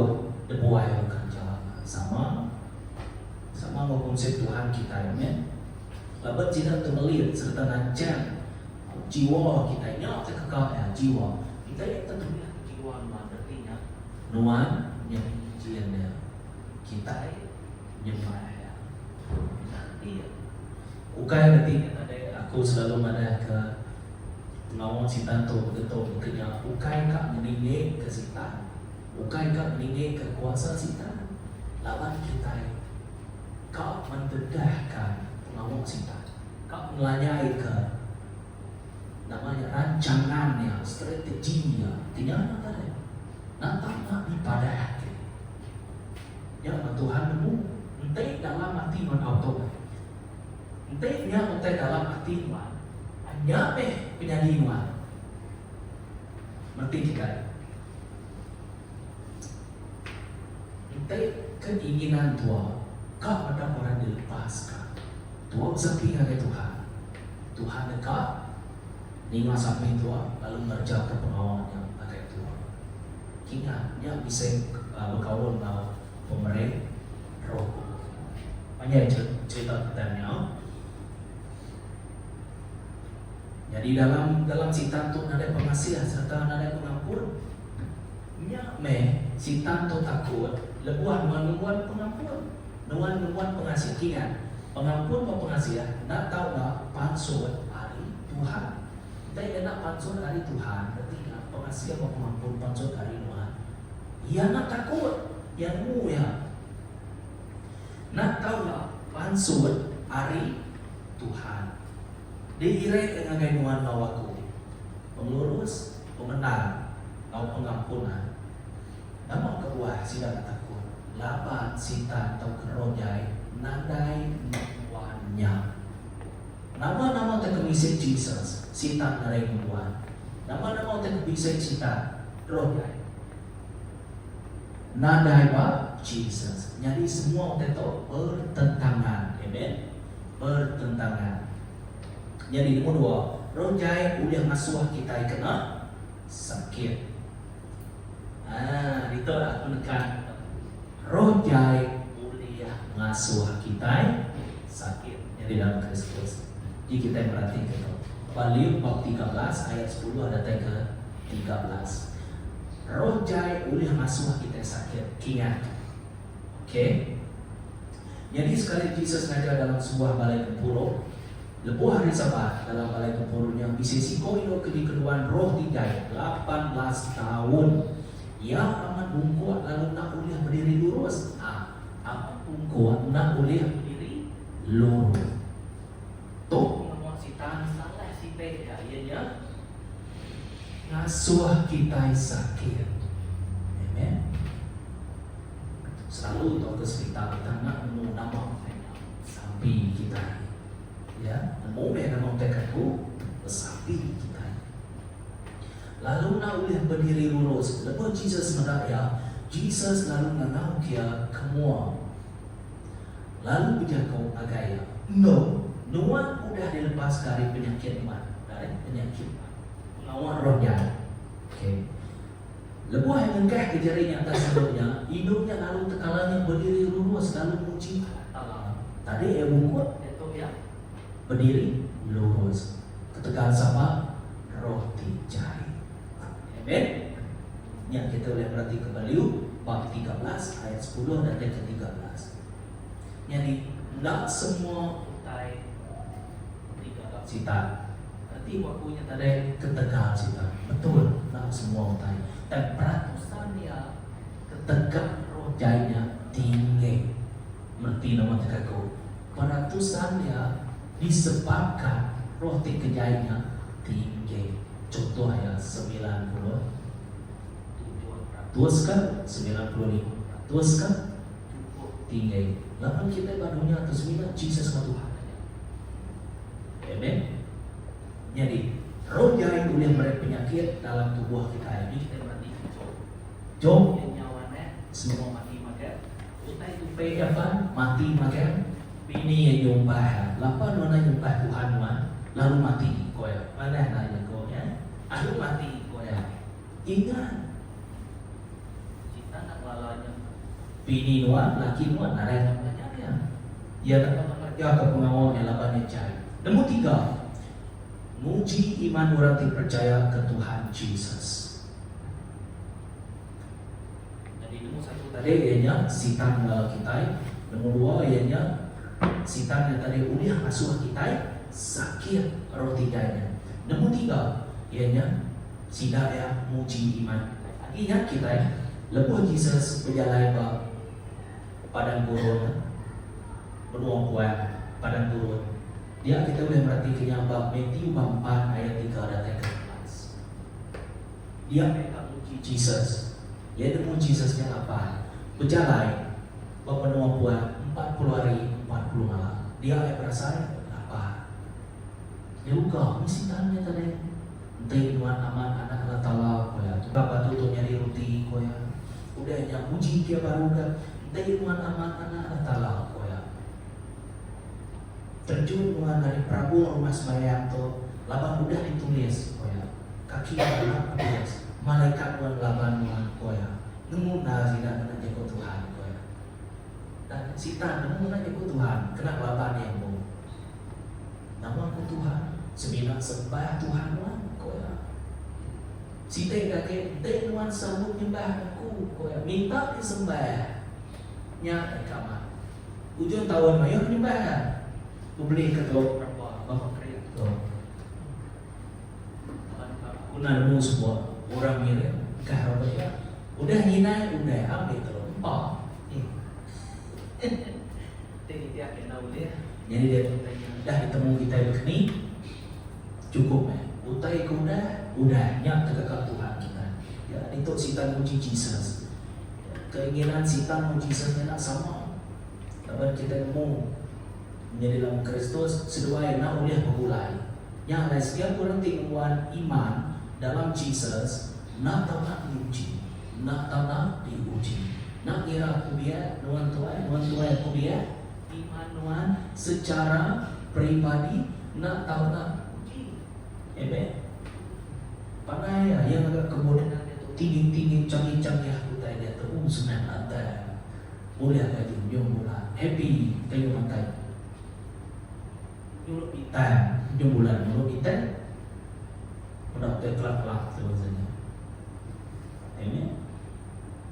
debuai kerja sama konsep Tuhan kita ya. Labat jika termelit serta ngancam jiwa kita nya terkekal ya jiwa kita yang tentunya jiwa nuan artinya nuan yang jiannya kita nyembah ya. Iya. Ukai artinya ada aku selalu mana ke ngawang si tanto betul betulnya ukai kak meninggi ke sitan ukai kak meninggi ke kuasa sitan lawan kita kau mendedahkan ngomong cinta, kau melayani ke namanya rancangannya, strateginya, kenyataan tadi. Nanti nak ibadah hati. Ya Tuhan nemu, entah dalam hati man auto, entah dalam hati man, hanya penyanyi man. Merti kita. Entah keinginan Tuhan, kau ada orang dilepaskan. Tuhan sepi dengan Tuhan dekat 5 sampai Tuhan lalu ngerja ke pengawalnya pakai Tuhan. Kina dia bisa berkawan dengan pemerintah roh. Banyak cerita tentangnya. Jadi dalam sitan tu ada pengasih serta ada pengampun. Nya sitan tu takut lebuan membuat pengampun, membuat pengasih kingan. Pengampun atau pengasihan, nak tahu nak pansut hari Tuhan. Kita nak pansut hari Tuhan, berarti nak pengasihan atau pengampun pansut hari Tuhan. Ia nak takut, yang mu ya. Nak tahu nak pansut hari Tuhan. Diirai dengan gayuan lawaku, pengurus, pemenang, atau pengampunan. Nama kebuah sila takut, laban sitan atau kerojai. Nadai nuannya. Nama-nama terkemisik Jesus, sitan nadai nuan. Nama-nama terkemisik sitan roh. nadai ba Jesus. Jadi semua itu bertentangan. Amen. Bertentangan. Jadi nomor dua, roh jai udah ngasuh kita kena sakit. Itu aku nekan. Roh jai udah ngasuh kita sakit. Jadi dalam Kristus. Jadi kita perhatikan itu. Wahyu bab 13 ayat 10 ada ke 13. Roh jai udah ngasuh kita sakit. Ingat. Oke. Jadi sekali Jesus ngajar dalam sebuah balai tempurung, lepas hari Sabat dalam balai tempurungnya bisa siko ino kedikeduan roh tiga 18 tahun. Yang amat bungkuat lalu nak uliah berdiri lurus. Amat bungkuat nak uliah berdiri lurus. Tuh ngomong si tan salah si pe ya ianya ngasuh kita sakit. Amen. Selalu tahu kesulitan kita nak nama sapi kita, ya, mau nama tekadku sapi kita. Lalu nak boleh berdiri lurus. Lepas Jesus meraya, Jesus lalu mengenal dia kemua. Lalu berjangkau agaya. No, Noah udah dilepas dari penyakit man, dari penyakit lawan rohnya. Okay. Lepas yang engkau kejarinya atas hidupnya lalu tekalanya berdiri lurus lalu muji Allah. Tadi bungkut itu ya berdiri lurus. Ketegangan sama roti jari. Amen. Yang kita boleh perhati kembali bab 13 ayat 10 dan ayat 13. Jadi tidak semua utai 13 cita. Nanti waktunya tadi ketegangan cita. Betul, tidak semua utai. Dan peratusan dia ketegak roh jainya tinggi. Merti nama tegakku. Peratusan dia disebabkan roh kejainya tinggi. Contoh ya 90. Tuaskan 95. Tuaskan tinggi. Lalu kita barunya atas mina Jesus Tuhan. Amen. Jadi roh jai boleh mereka penyakit dalam tubuh kita. Ini kita berarti jom yang nyawane semua mati makan. Kita itu pe apa? Mati makan. Bini yang nyumpah. Lapa nona nyumpah Tuhan man. Lalu mati koya. Mana nanya koya? Aku mati koya. Ingat. Kita nak lalanya. Bini nuan, laki nuan, ada yang namanya ya. Ya dapat ya ke pengawal yang lapannya cari. Nomor 3. Muji iman orang yang percaya ke Tuhan Jesus. Jadi nomor 1 tadi ianya sitan kita. Nomor 2 ianya sitan yang tadi uliah asuh kita sakit roh tiganya. Nomor 3 ianya sidaya muji iman. Ingat kita lepas Jesus berjalan ke padang gurun, beruang kuat padang gurun. Dia kita boleh perhatikan bab Matius 4 ayat 3 dan 14. Dia mereka muji Jesus. Dia temu Jesusnya apa? Berjalan beruang kuat 40 hari 40 malam. Dia berasa apa? Dia buka misi tanya tadi. Entah tuan aman anak Allah Taala koya. Bapa tutup nyari roti koya. Udah yang muji dia baru kan. Entah tuan aman anak Allah Taala koya. Terjun dari Prabu rumah sembahyang tu, laban udah ditulis koya. Kaki anak tulis. Malaikat tuan laban koya. Nemu nazina nak jago Tuhan koya. Dan sitan nemu nak jago Tuhan. Kena laban yang bu. Nama ku Tuhan. Sembilan sembah Tuhan tuan koya. Sita kakek tuan sambut nyembah aku koya. Minta disembah. Nya kamar. Ujung tahun mayor nyembah. Beli ke tu bapak kerja tu. Aku nemu semua orang mirip kahar dia. Udah hina, udah ambil terlempak. Jadi dia kena udah. Jadi dia dah ditemu kita begini cukup utai udah nyak kekal Tuhan kita. Ya itu sitan muji Jesus. Keinginan sitan muji Jesus nak sama. Dapat kita nemu menjadi dalam Kristus sesuai nak boleh memulai. Yang lain setiap orang tingguan iman dalam Jesus nak tahu nak diuji, nak tahu nak diuji. Nak kira aku biar nuan tuan aku biar iman nuan secara pribadi nak tahu nak uji. Panai ya yang agak kemudian itu tinggi canggih aku tak dia tu senang ada. Boleh agak jom bulan happy kayu makan. Nyuruh pitan, jom bulan nyuruh pitan. Udah kelak tu maksudnya.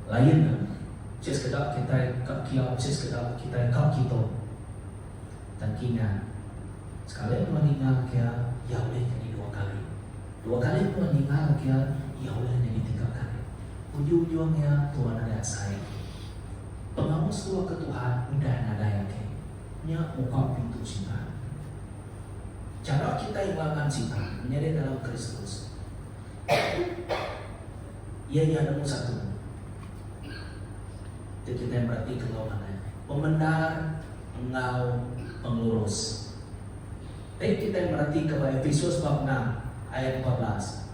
Lain kan? Sis kedap kita kap kiau, sis kedap kita kap kita. Dan kina sekali meninggal kia, ya boleh jadi 2 kali. 2 kali meninggal kia, ya boleh jadi 3 kali. Ujung-ujungnya Tuhan ada saya. Pengawas tua ke Tuhan udah ada yang nya buka pintu cinta. Cara kita yang melakukan cinta menjadi dalam Kristus. Ia nemu satu. Itu kita yang berarti kelawannya. Pembenar, engau, pengurus. Tapi kita yang berarti kepada Efesus bab 6 ayat 14.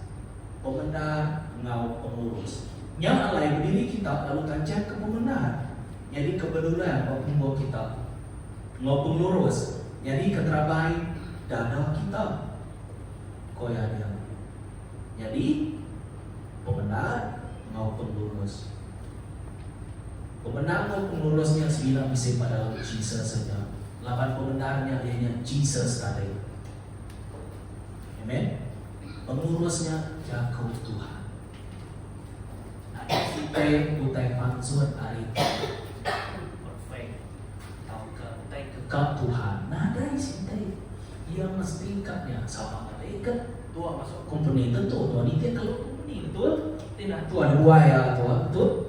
Pembenar, engau, pengurus. Yang alai berdiri kita lalu kancah ke pembenar. Jadi kebetulan pembawa kita. Engau pengurus. Jadi keterabai dada kita. Koya dia. Jadi pembenar, engau, pengurus. Pembenar atau pengurusnya 9 bisa pada Jesus saja. 8 pembenarnya dia Jesus tadi. Amen. Pengurusnya jago Tuhan. Nah, kita utai maksud hari perfect. Tahu ke utai kekal Tuhan. Nah, dari sini dia mesti ikatnya sama ada ikat. Tua masuk company tentu tua ni dia kalau company betul. Tidak tua ada buaya tua betul.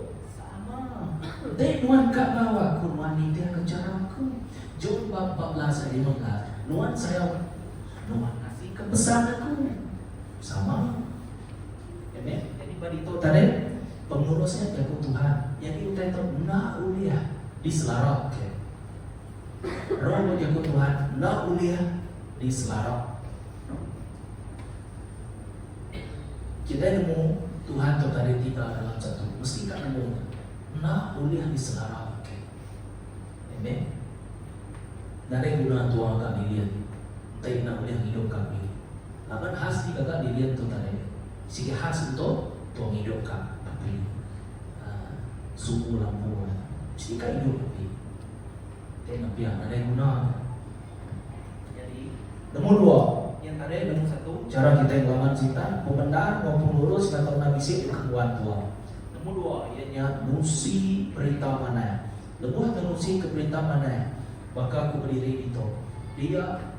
Dek nuan kat bawa aku nuan ni dia kejar aku. John bab 14 ayat 15. Nuan saya nuan kasih kepesan aku. Sama. Amen. Jadi bagi tu tadi pengurusnya jago Tuhan. Jadi kita itu nak uliah di selarok. Roh jago Tuhan nak uliah di selarok. Kita nemu Tuhan tu tadi tiba dalam satu. Mesti kan nemu. Nak uliah di selarang. Amen. Dari guna Tuhan kami lihat. Tapi nak uliah hidup kami. Lapan khas di kakak dilihat tu tadi. Sikit khas untuk Tuhan hidup kami. Suku lampu. Mesti kan hidup kami. Tapi nak biar ada guna. Jadi nombor 2. Yang tadi nombor 1. Cara kita yang laman cinta. Pembenar maupun lurus atau nabisi kekuatan Tuhan. Nomor 2, ianya nusi berita mana. Lebuh atau nusi ke berita mana. Maka aku berdiri itu. Dia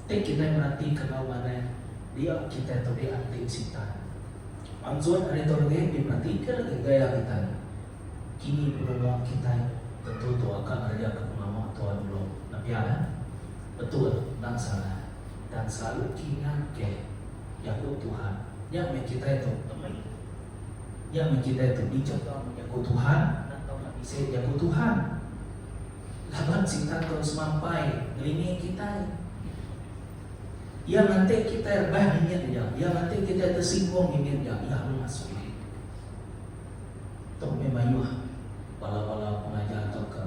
kita merhati kenal mana. Dia kita itu dia arti cinta. Maksud ada itu dia perhatikan gaya kita. Kini peluang kita tentu tu akan ada kepengalaman Tuhan dulu. Tapi ya, betul dan salah. Dan selalu ingat ke Yakut Tuhan. Yang kita itu yang kita itu dicoba menjaga Tuhan atau nak bisa jaga Tuhan. Laban cinta terus mampai ngelingi kita. Yang nanti kita erbah minyak dia. Yang nanti kita tersinggung minyak dia. Ya lu masuk. Tok memang bala-bala pengajar atau ke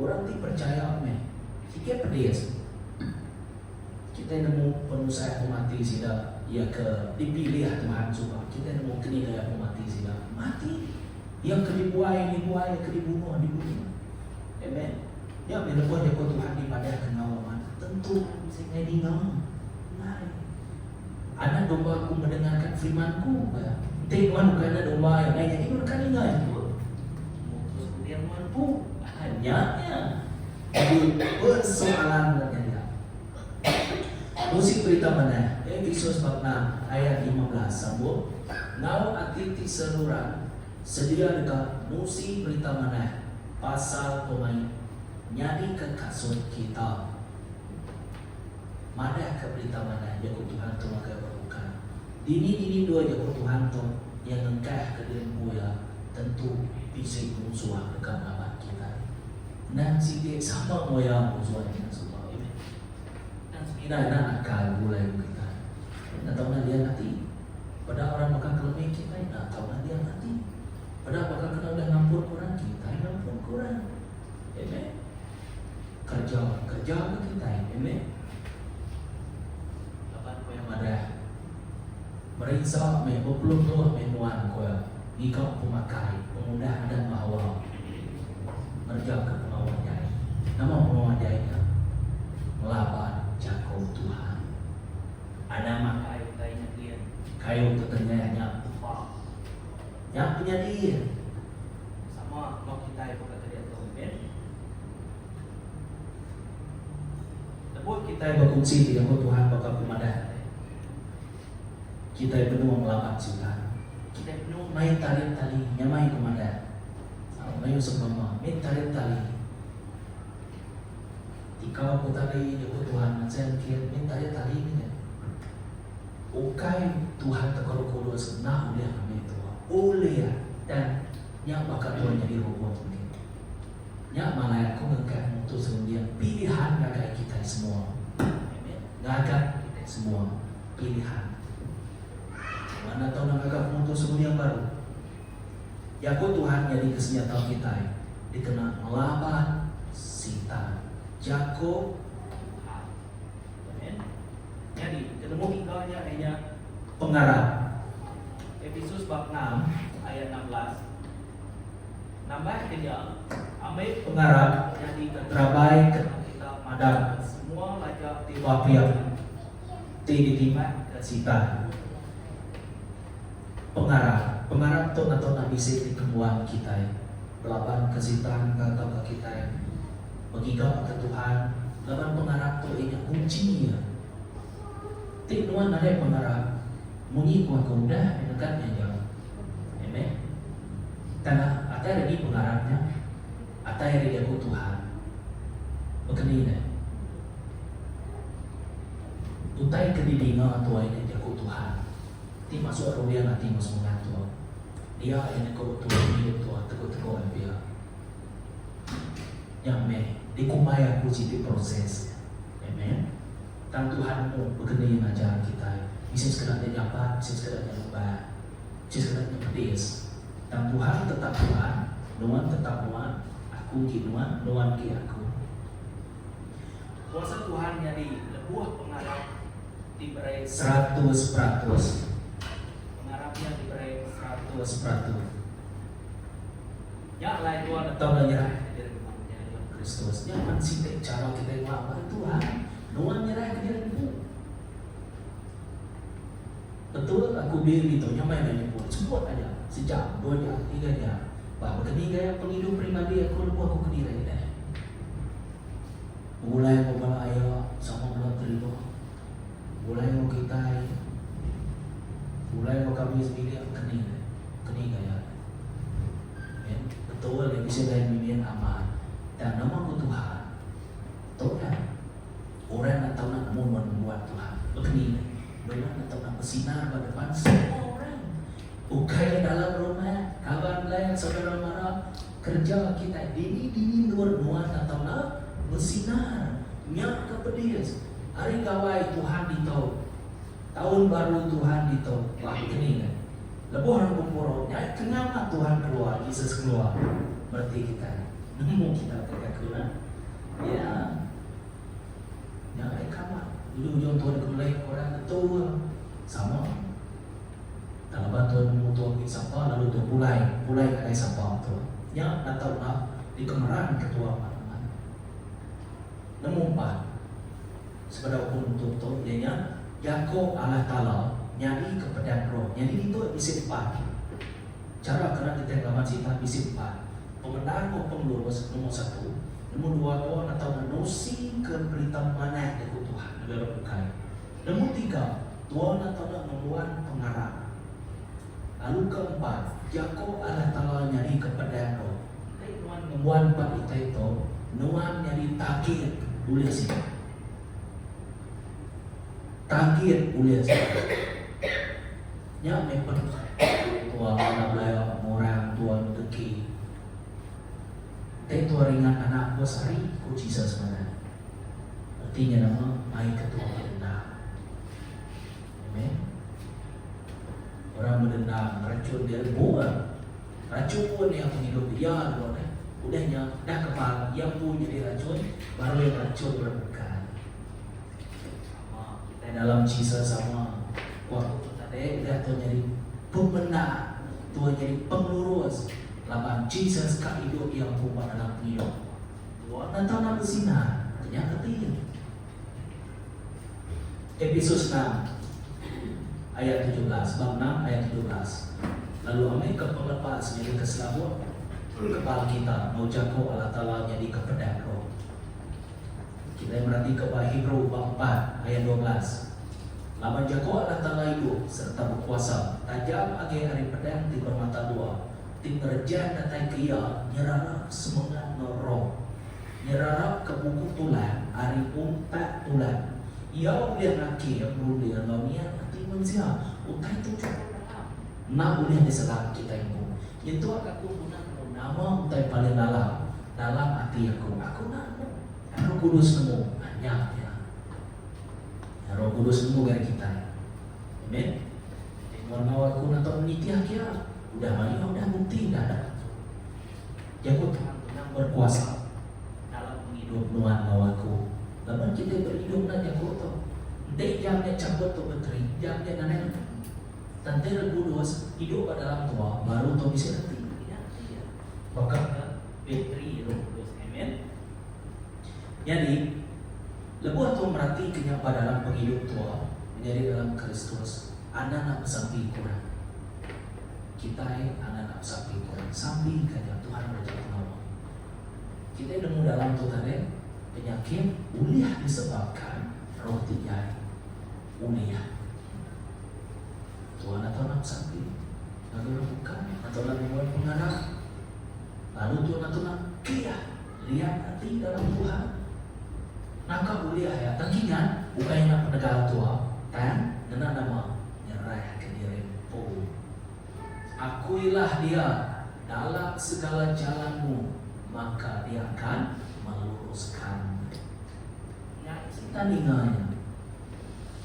orang ti percaya me. Sikit pedes. Kita nemu pengusaha mati sida. Ya ke dipilih Tuhan supaya kita nemu kini daya mati sida. Mati. Yang dibuai, dibunuh. Amen. Yang menemukan jago Tuhan di pada kenawaman. Tentu bisa ngedingang. Anak domba aku mendengarkan firmanku. Tuhan bukan domba yang lain. Jadi mereka dengar itu. Terus kemudian mampu. Hanya jadi persoalan dia. Musik berita mana? Efesus bab 6 ayat 15 sambung. Ngau atiti seluruh sedia dekat musi berita mana pasal pemain nyari ke kasut kita mana ke berita mana jago Tuhan tu maka bukan ini dua jago Tuhan tu yang engkau ke dirimu ya tentu bisa musuh dekat nama kita dan si dia sama moya musuh dengan semua ini dan sebenarnya akal mulai kita nak tahu dia nanti pada orang makan kelemahan kita nak tahu dia nanti Padahal bakal kena udah ngampun kurang kita, ngampun kurang. Amen. Kerja ke kita, amen. Lapan ko yang ada. Merisa may belum tuh menuan ko ikaw pumakai, pemuda dan mahawal. Merja ke pengawal jaya. Nama pengawal jaya melawan jago Tuhan. Ada makai kayaknya dia. Kayu ternyanya yang punya dia. Sama mau kita ibu kata dia tu, amen. Sebab kita berfungsi dengan Tuhan bakal pemadah. Kita penuh melawan Tuhan. Kita penuh main tali nyamai pemadah. Main sembama, main tali. Ikaw po tali niyo Tuhan, saya kira main tali ni. Ukai Tuhan terkolo-kolo senang oleh kami Tuhan. Oleh dan yang bakal Tuhan jadi robot ini. Yang malaikat kau ngangkat untuk semuanya pilihan ngagak kita semua. Ngagak kita semua pilihan. Mana tahu ngagak untuk semuanya baru. Ya kau Tuhan jadi kesenjataan kita. Dikenal melawan setan. Jago Tuhan. Amen. Jadi ketemu tinggalnya hanya pengarap. Efesus bab 6 ayat 16. Nambah dia ambil pengarap jadi terabai kita madam semua lajak tiba-tiba diterima ke sita. Pengarap tu atau nabi sih kemuan kita. Belapan kesitaan atau ke kita. Mengikat ke Tuhan. Laban pengarap tu ini kuncinya. Tiknuan ada pengarap munyi kuat mudah mendekatnya jauh. Amen. Karena ada di pengarapnya, ada yang dia ku Tuhan. Begini ni. Utai kedidingan tua ini dia ku Tuhan. Ti masuk rupiah nanti masuk ngatur. Dia ini ku Tuhan dia tua teguh dia. Yang me dikumaya ku citi proses. Amen. Tang Tuhanmu begini mengajar kita. Bisa sekedar dapat, bisa sekedar lupa, bisa sekedar pedis. Dan Tuhan tetap Tuhan, Nuan tetap Nuan, aku ki Nuan, Nuan ki aku. Kuasa Tuhan jadi lebuah pengarap diberi 100%. Pengarapnya diberi 100%. Ya lain Tuhan atau menyerah dari Kristus. Yang mencintai cara kita melawan Tuhan, Nuan nyerah ke dirimu. Betul aku beli itu nyamai dan nyebut sebut aja sejam 2 jam 3 jam bahawa kini gaya penghidup pribadi aku lupa aku kini lagi mulai membawa ayah sama belum terima mulai mau kita mulai mau kami sendiri kini gaya betul yang bisa dari mimian aman dan nama ku Tuhan Tuhan orang yang tahu nak membuat Tuhan begini Memang atau nak bersinar pada depan semua orang. Bukan dalam rumah, kawan lain, saudara mara, kerja kita dini luar nuan atau nak bersinar, nyak kepedis. Hari kawai Tuhan ditahu, tahun baru Tuhan ditahu. Wah ini kan, lebuh orang kumpul, nyak kenapa Tuhan keluar, Yesus keluar, berarti kita, nemu kita kekakuan, ya, nyak kamar. Dulu ujung Tuhan kembali orang itu sama. Dalam bantuan Tuhan kita sapa lalu Tuhan mulai kadai sapa tu. Yang datang nak di kemeran ketua mana. Nemu empat. Sepada pun untuk ianya Yakob Allah Taala nyari kepada roh. Jadi itu isi 4. Cara kena kita dalam cerita isi 4. Pembenaran maupun lurus nomor 1. Nomor 2 Tuhan atau nosi keberita mana dari Tuhan adalah bukan. Nomor 3 Tuhan atau membuat pengarap. Lalu keempat Yakob Allah Taala nyari kepada roh. Tuhan membuat empat itu Tuhan nyari takir boleh sih. Takir boleh sih. Yang memang Tuhan anak beliau orang Tuhan deki. Tapi Tuhan ringan anak bos hari kunci sebenarnya. Artinya nama mai ketua berenang. Amen. Orang berenang meracun dia buang. Racun yang menghidup dia, udahnya dah kepala yang pun jadi racun, baru yang racun berbukan. Kita dalam Jesus sama waktu tadi udah tuh jadi pembenar, tuh jadi penglurus. Laban Jesus kan hidup yang pun dalam hidup. Tuh nanti nak bersinar, ternyata tidak. Efesus 6 ayat 17, bab 6 ayat 17. Lalu mereka pelepas jadi keselabut kepala kita mau jago Allah Ta'ala jadi kepedak roh. Kita berarti ke Hebrew bab 4 ayat 12. Lama jago Allah Ta'ala hidup serta berkuasa tajam agai hari pedang di bermata dua tim kerja datai kia nyerarap semangat roh nyerarap ke buku tulan hari umpat tulan ia boleh laki yang boleh lamia hati manusia utai itu cukup nak boleh diselam kita itu itu aku guna nama utai paling dalam hati aku nak Roh Kudus nemu hanya ya Roh Kudus nemu dari kita amin warna aku nak menitiah kia udah mari udah bukti dah ada jago Tuhan berkuasa dalam menghidup nuan aku lalu kita berhidup nak jago tu dek jamnya cabut tu beteri jamnya nanti tante Kudus hidup pada dalam tua baru tu bisa nanti maka beteri Roh Kudus amin. Jadi lebuh tu merati kenyang pada dalam penghidup tua menjadi dalam Kristus anda nak bersampi kurang kita anda nak bersampi kurang sambil kanya Tuhan berjatuh nama kita nemu dalam tu tadi penyakit uliah disebabkan roh tiga uliah Tuhan atau nak bersampi lalu bukan atau nak membuat pengarah lalu Tuhan atau nak kia lihat hati dalam Tuhan Naka uliah ya, tangkingan bukan yang nak penegak tua, dan kena nama nyerah ke diri pun. Akuilah dia dalam segala jalanmu, maka dia akan meluruskan. Ya, kita ninganya.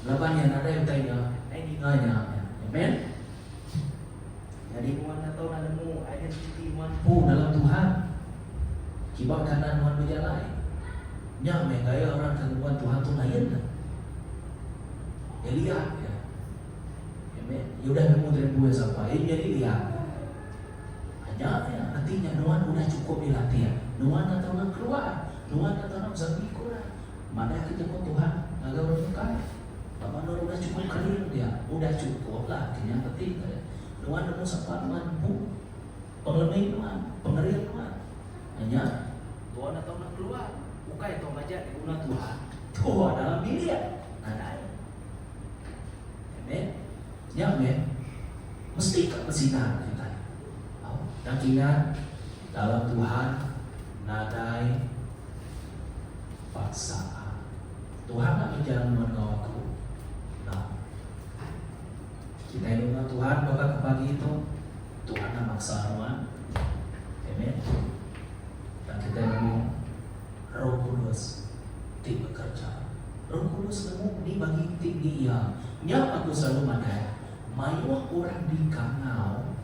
Labannya ada yang tanya, ninganya, amen. Jadi muan atau nadamu identiti muanmu dalam Tuhan. Kibak kanan muan berjalan. Yang megaya orang gangguan Tuhan tu lain lah. Ya lihat ya. Ya udah nemu dari buah siapa? Jadi lihat. Hanya ya artinya nuan udah cukup dilatih. Nuan atau nak keluar, nuan atau nak sampai kurang. Mana kita pun Tuhan agak orang kaya. Bapak nuan udah cukup kering dia, udah cukup lah. Yang penting nuan nemu siapa nuan bu, pengelemih nuan, pengerian nuan. Hanya Tuhan atau nak keluar. Bukan itu baca di guna Tuhan. Tuhan dalam diri ada. Amen. Ya amen. Mesti tak bersinar kita. Dan ingat dalam Tuhan nadai paksaan. Tuhan nak berjalan dengan aku. Nah, kita ingat Tuhan bakal pagi itu Tuhan nak maksa Tuhan. Amen. Dan kita ingat Roh Kudus tim bekerja. Roh Kudus nemu ni bagi tim dia. Yang aku selalu mandai, mayuah orang di kanau,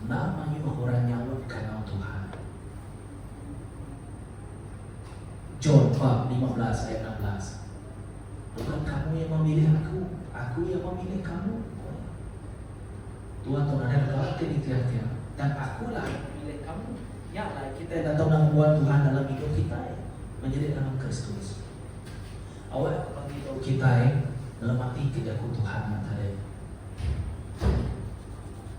na mayuah orang nyawut kanau Tuhan. John 15 ayat 16. Bukan kamu yang memilih aku yang memilih kamu. Tuhan Tuhan ada kata di tiap-tiap. Dan akulah yang memilih kamu. Ya lah kita datang nak buat Tuhan dalam hidup kita. Menjadi dalam Kristus. Awak bagi tahu kita dalam hati tidak ku Tuhan matahari.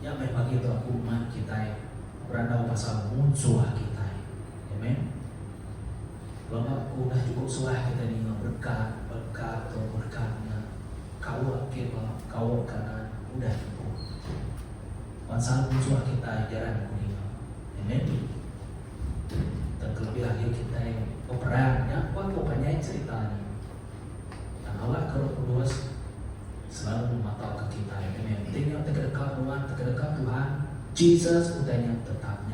Yang baik bagi tahu aku umat kita berada pasal musuh kita. Amen. Bapak aku dah cukup suah kita ni berkat atau berkatnya. Kau kira kau kanan udah cukup. Pasal musuh kita jalan kuning. Amen. Dan terlebih lagi kita perangnya, waktu banyak ceritanya. Dan Allah Roh Kudus selalu memantau ke kita. Yang penting yang terdekat Tuhan, terdekat Tuhan, Jesus udahnya tetap